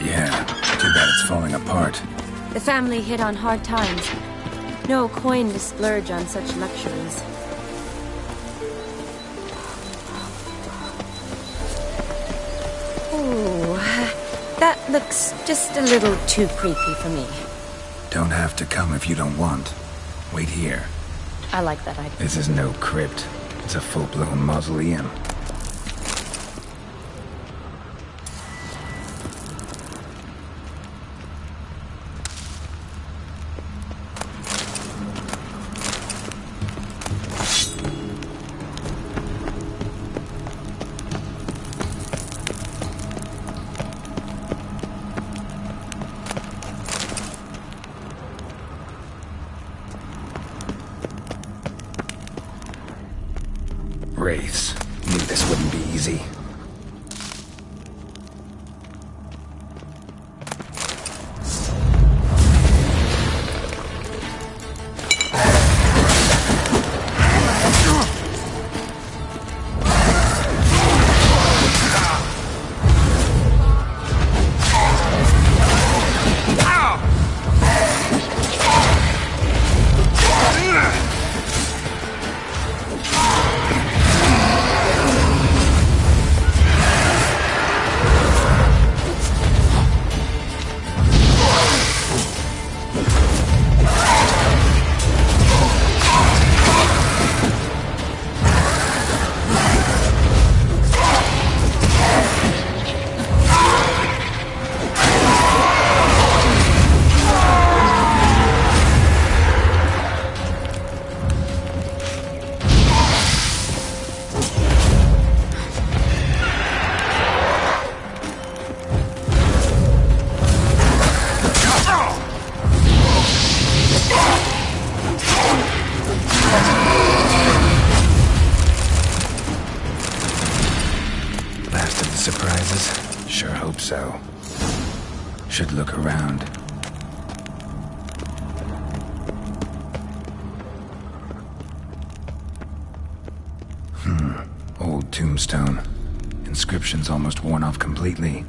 Yeah, too bad it's falling apart. The family hit on hard times. No coin to splurge on such luxuries. Ooh, that looks just a little too creepy for me. Don't have to come if you don't want. Wait here. I like that idea. This is no crypt. It's a full-blown mausoleum. wraiths. Knew this wouldn't be easy. Surprises? Sure hope so. Should look around. Old tombstone. Inscription's almost worn off completely.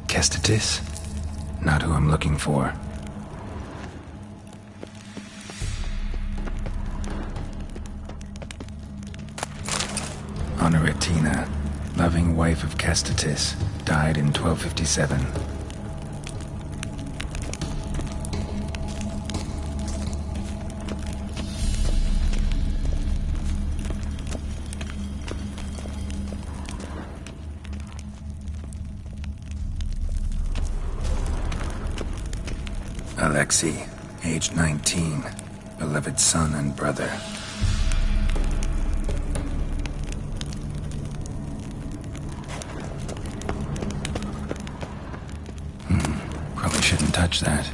Kestatis? Not who I'm looking for. Honoratina, loving wife of Kestatis, died in 1257. Alexei, age 19, beloved son and brother. Probably shouldn't touch that.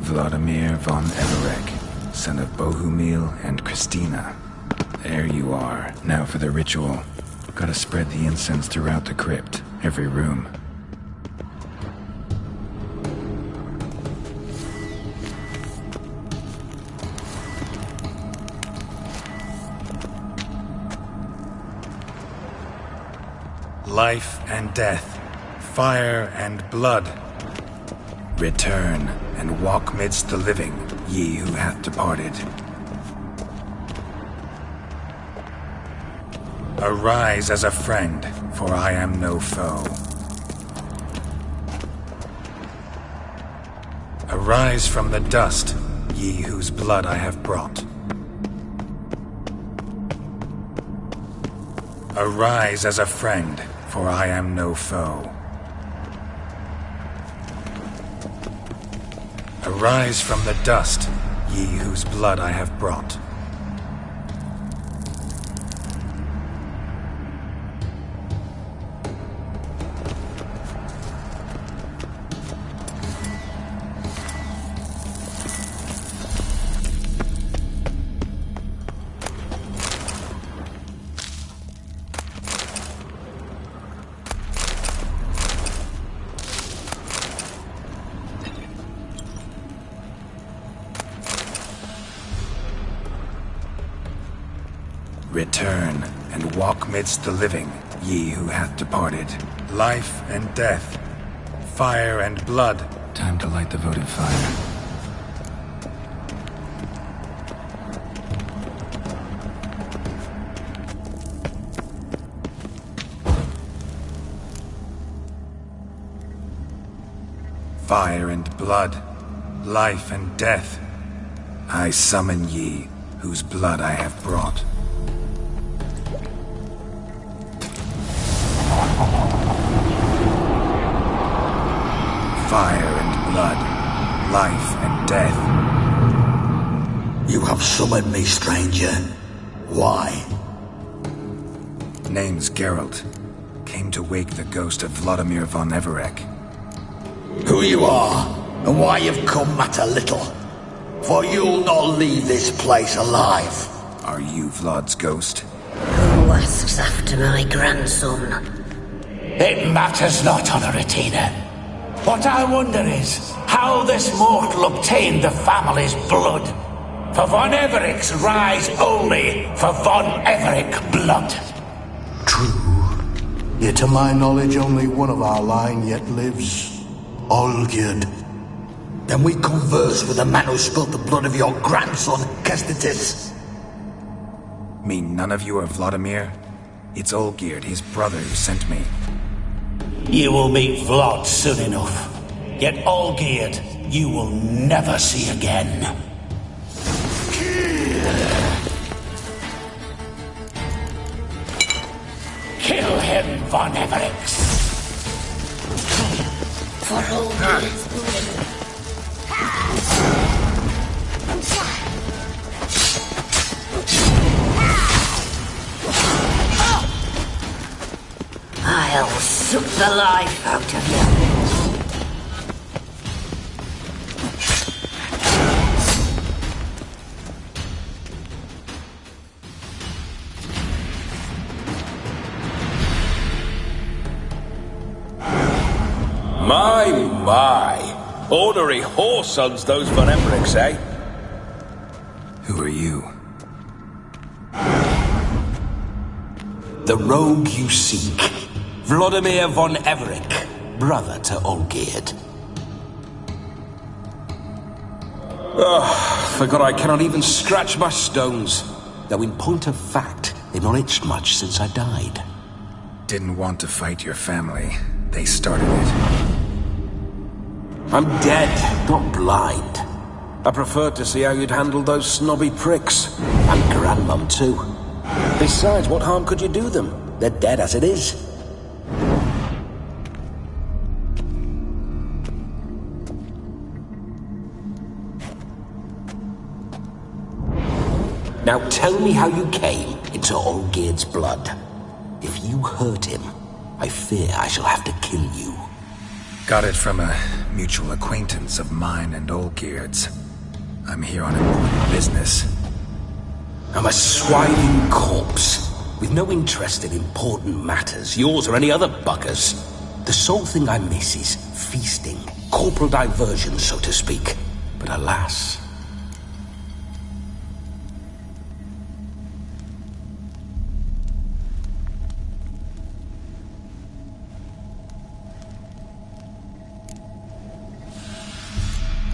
Vladimir von Everek, son of Bohumil and Christina. There you are. Now for the ritual. Gotta spread the incense throughout the crypt, every room. Life and death, fire and blood. Return and walk midst the living, ye who hath departed. Arise as a friend, for I am no foe. Arise from the dust, ye whose blood I have brought. Arise as a friend, for I am no foe. Arise from the dust, ye whose blood I have brought. Return and walk midst the living, ye who hath departed. Life and death, fire and blood. Time to light the votive fire. Fire and blood, life and death. I summon ye, whose blood I have brought. Fire and blood, life and death. You have summoned me, stranger. Why? Name's Geralt. Came to wake the ghost of Vladimir von Everec. Who you are, and why you've come matter little. For you'll not leave this place alive. Are you Vlad's ghost? Who asks after my grandson? It matters not, Honoratina. What I wonder is how this mortal obtained the family's blood. For von Everec's rise only for von Everec blood. True. Yet to my knowledge, only one of our line yet lives. Olgierd. Then we converse with the man who spilt the blood of your grandson, Kestitis. Mean none of you are Vladimir? It's Olgierd, his brother, who sent me. You will meet Vlad soon enough. Yet Olgierd, you will never see again. Kill him, von Everec. For Olgierd's blood. I'll suck the life out of you. My. Ornery whoresons, those von Everecs, eh? Who are you? The rogue you seek. Vladimir von Everec, brother to Olgierd. Forgot I cannot even scratch my stones. Though in point of fact, they've not itched much since I died. Didn't want to fight your family. They started it. I'm dead, not blind. I preferred to see how you'd handle those snobby pricks. And Grandmum too. Besides, what harm could you do them? They're dead as it is. Now tell me how you came into Olgierd's blood. If you hurt him, I fear I shall have to kill you. Got it from a mutual acquaintance of mine and Olgierd's. I'm here on important business. I'm a swiving corpse, with no interest in important matters, yours or any other buggers. The sole thing I miss is feasting, corporal diversion, so to speak. But alas...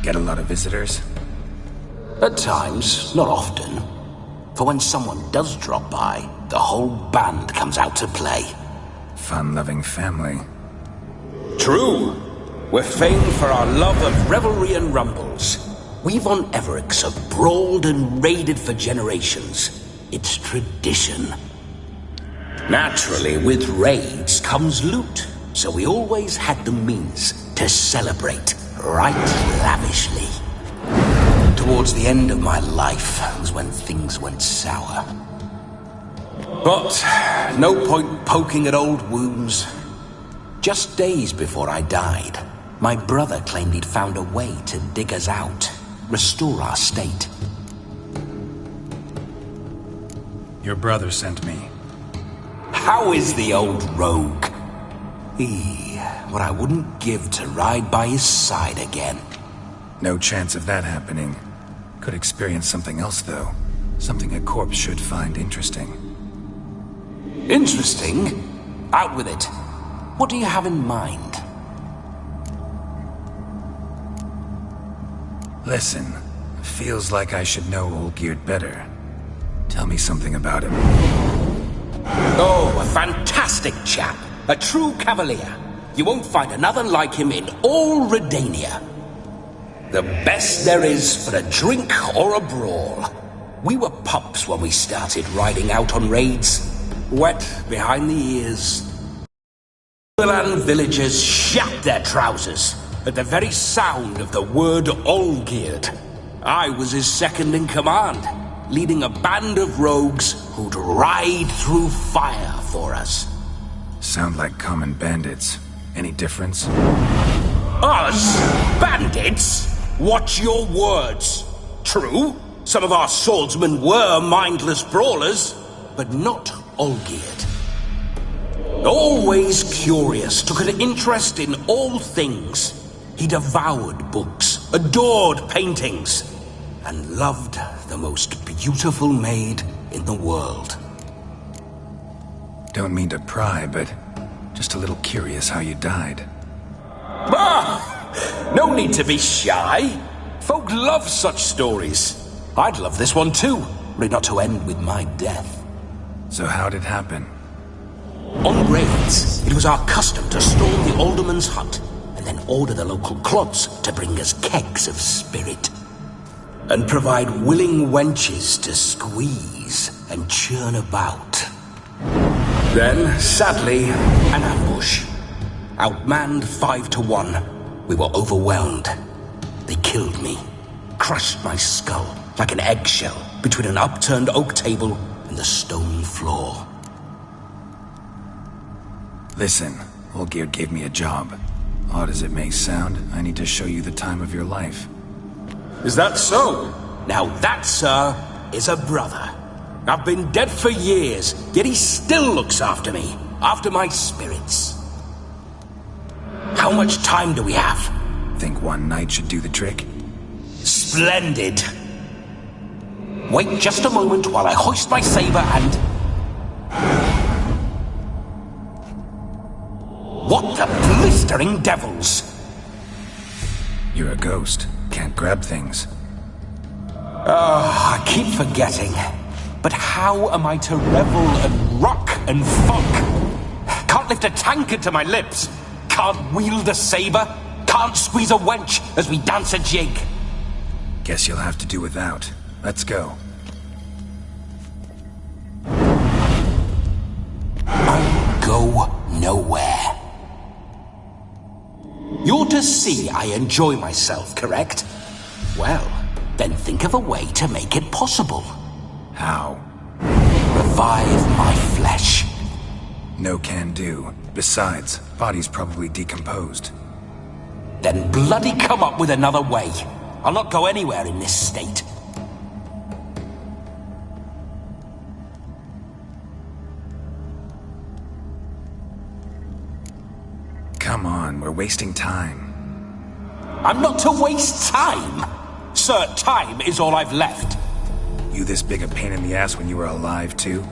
Get a lot of visitors? At times, not often. For when someone does drop by, the whole band comes out to play. Fun-loving family. True. We're famed for our love of revelry and rumbles. We von Everecs have brawled and raided for generations. It's tradition. Naturally, with raids comes loot, so we always had the means to celebrate right lavishly. Towards the end of my life was when things went sour. But no point poking at old wounds. Just days before I died, my brother claimed he'd found a way to dig us out, restore our state. Your brother sent me. How is the old rogue? What I wouldn't give to ride by his side again. No chance of that happening. Could experience something else, though. Something a corpse should find interesting. Interesting? Out with it. What do you have in mind? Listen, feels like I should know Olgierd better. Tell me something about him. Oh, a fantastic chap. A true cavalier. You won't find another like him in all Redania. The best there is for a drink or a brawl. We were pups when we started riding out on raids. Wet behind the ears. Milan villagers shat their trousers. at the very sound of the word Olgierd. I was his second in command, leading a band of rogues who'd ride through fire for us. Sound like common bandits. Any difference? Us? Bandits? Watch your words. True, some of our swordsmen were mindless brawlers, but not Olgierd. Always curious, took an interest in all things. He devoured books, adored paintings, and loved the most beautiful maid in the world. Don't mean to pry, but just a little curious how you died. No need to be shy. Folk love such stories. I'd love this one too, were it not to end with my death. So how'd it happen? On raids, it was our custom to storm the alderman's hut and then order the local clods to bring us kegs of spirit. And provide willing wenches to squeeze and churn about. Then, sadly, an ambush. Outmanned 5-1, we were overwhelmed. They killed me, crushed my skull like an eggshell between an upturned oak table and the stone floor. Listen, Olgierd gave me a job. Odd as it may sound, I need to show you the time of your life. Is that so? Now that, sir, is a brother. I've been dead for years, yet he still looks after me, after my spirits. How much time do we have? Think one night should do the trick? Splendid. Wait just a moment while I hoist my saber and... What the blistering devils? You're a ghost. Can't grab things. I keep forgetting. But how am I to revel and rock and funk? Can't lift a tankard to my lips. Can't wield a saber. Can't squeeze a wench as we dance a jig. Guess you'll have to do without. Let's go. I'll go nowhere. You're to see I enjoy myself, correct? Well, then think of a way to make it possible. How? Revive my flesh. No can do. Besides, body's probably decomposed. Then bloody come up with another way. I'll not go anywhere in this state. Come on, we're wasting time. I'm not to waste time. Sir, time is all I've left. You this big a pain in the ass when you were alive, too?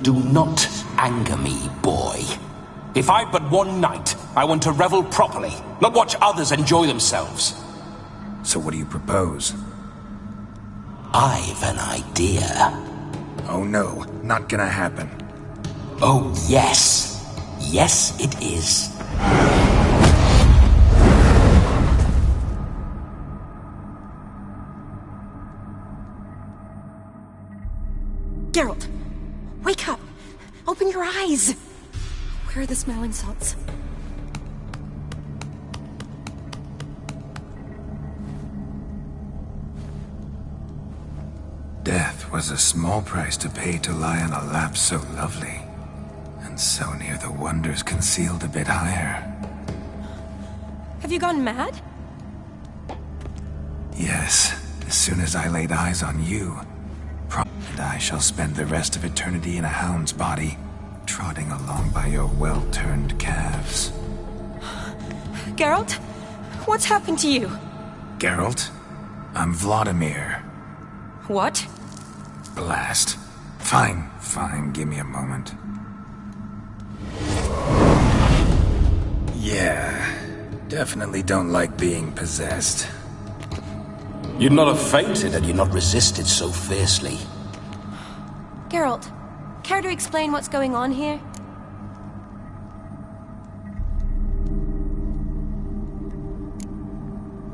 Do not anger me, boy. If I've but one night, I want to revel properly, not watch others enjoy themselves. So what do you propose? I've an idea. Oh no, not gonna happen. Oh yes. Yes, it is. Geralt, wake up! Open your eyes! Where are the smelling salts? Death was a small price to pay to lie on a lap so lovely, and so near the wonders concealed a bit higher. Have you gone mad? Yes, as soon as I laid eyes on you, and I shall spend the rest of eternity in a hound's body, trotting along by your well-turned calves. Geralt? What's happened to you? Geralt? I'm Vladimir. What? Blast. Fine, give me a moment. Yeah, definitely don't like being possessed. You'd not have fainted had you not resisted so fiercely. Geralt, care to explain what's going on here?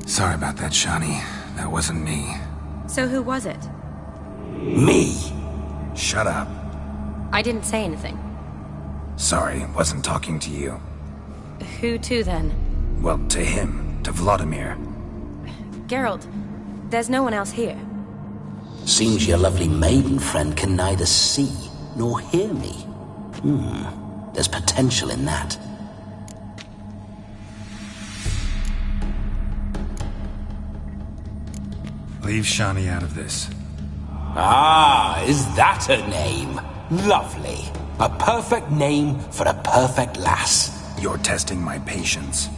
Sorry about that, Shani. That wasn't me. So who was it? Me! Shut up. I didn't say anything. Sorry, wasn't talking to you. Who to then? Well, to him, to Vladimir. Geralt, there's no one else here. Seems your lovely maiden friend can neither see nor hear me. There's potential in that. Leave Shani out of this. Ah, is that her name? Lovely. A perfect name for a perfect lass. You're testing my patience.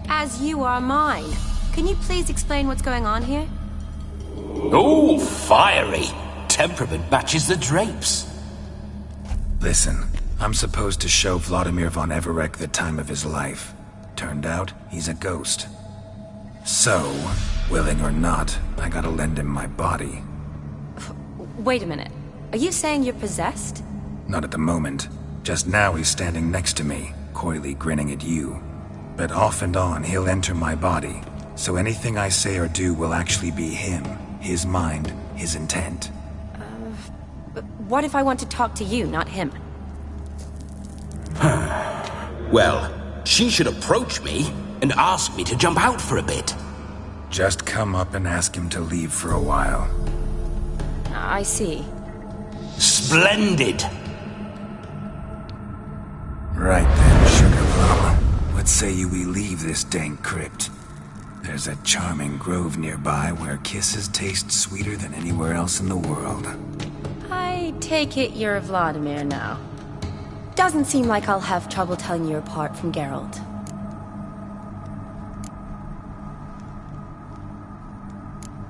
As you are mine. Can you please explain what's going on here? Oh, fiery. Temperament matches the drapes. Listen, I'm supposed to show Vladimir von Everec the time of his life. Turned out, he's a ghost. So, willing or not, I gotta lend him my body. Wait a minute. Are you saying you're possessed? Not at the moment. Just now he's standing next to me, coyly grinning at you. But off and on, he'll enter my body. So anything I say or do will actually be him. His mind, his intent. What if I want to talk to you, not him? Well, she should approach me and ask me to jump out for a bit. Just come up and ask him to leave for a while. I see. Splendid! Right then, Sugar Plum. What say you we leave this dank crypt? There's a charming grove nearby where kisses taste sweeter than anywhere else in the world. I take it you're Vladimir now. Doesn't seem like I'll have trouble telling you apart from Geralt.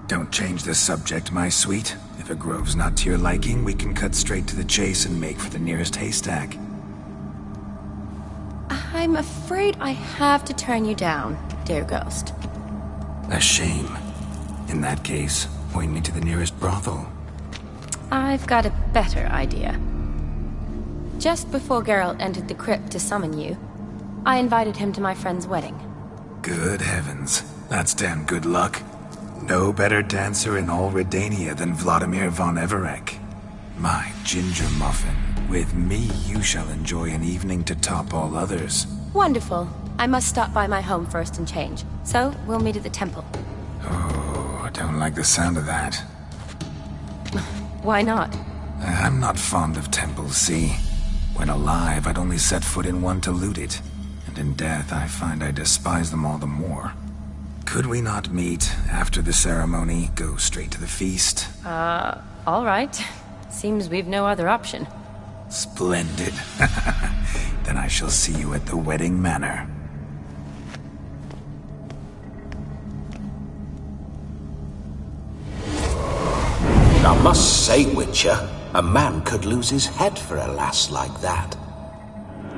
Don't change the subject, my sweet. If a grove's not to your liking, we can cut straight to the chase and make for the nearest haystack. I'm afraid I have to turn you down, dear ghost. A shame. In that case, point me to the nearest brothel. I've got a better idea. Just before Geralt entered the crypt to summon you, I invited him to my friend's wedding. Good heavens. That's damn good luck. No better dancer in all Redania than Vladimir von Everec. My ginger muffin. With me, you shall enjoy an evening to top all others. Wonderful. I must stop by my home first and change. So, we'll meet at the temple. Oh, I don't like the sound of that. Why not? I'm not fond of temples, see? When alive, I'd only set foot in one to loot it. And in death, I find I despise them all the more. Could we not meet after the ceremony, go straight to the feast? All right. Seems we've no other option. Splendid. Then I shall see you at the wedding manor. I must say, Witcher, a man could lose his head for a lass like that.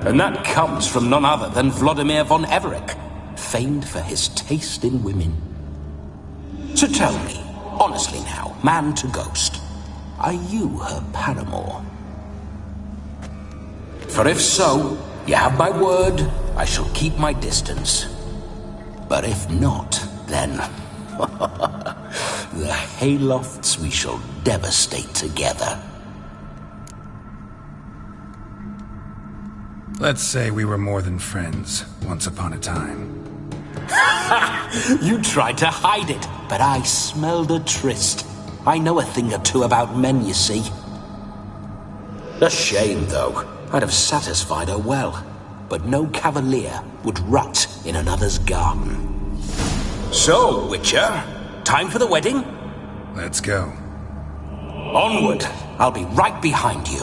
And that comes from none other than Vladimir von Everec, famed for his taste in women. So tell me, honestly now, man to ghost, are you her paramour? For if so, you have my word, I shall keep my distance. But if not, then the haylofts we shall devastate together. Let's say we were more than friends, once upon a time. You tried to hide it, but I smelled a tryst. I know a thing or two about men, you see. A shame, though. I'd have satisfied her well, but no cavalier would rut in another's garden. So, Witcher, time for the wedding? Let's go. Onward. I'll be right behind you.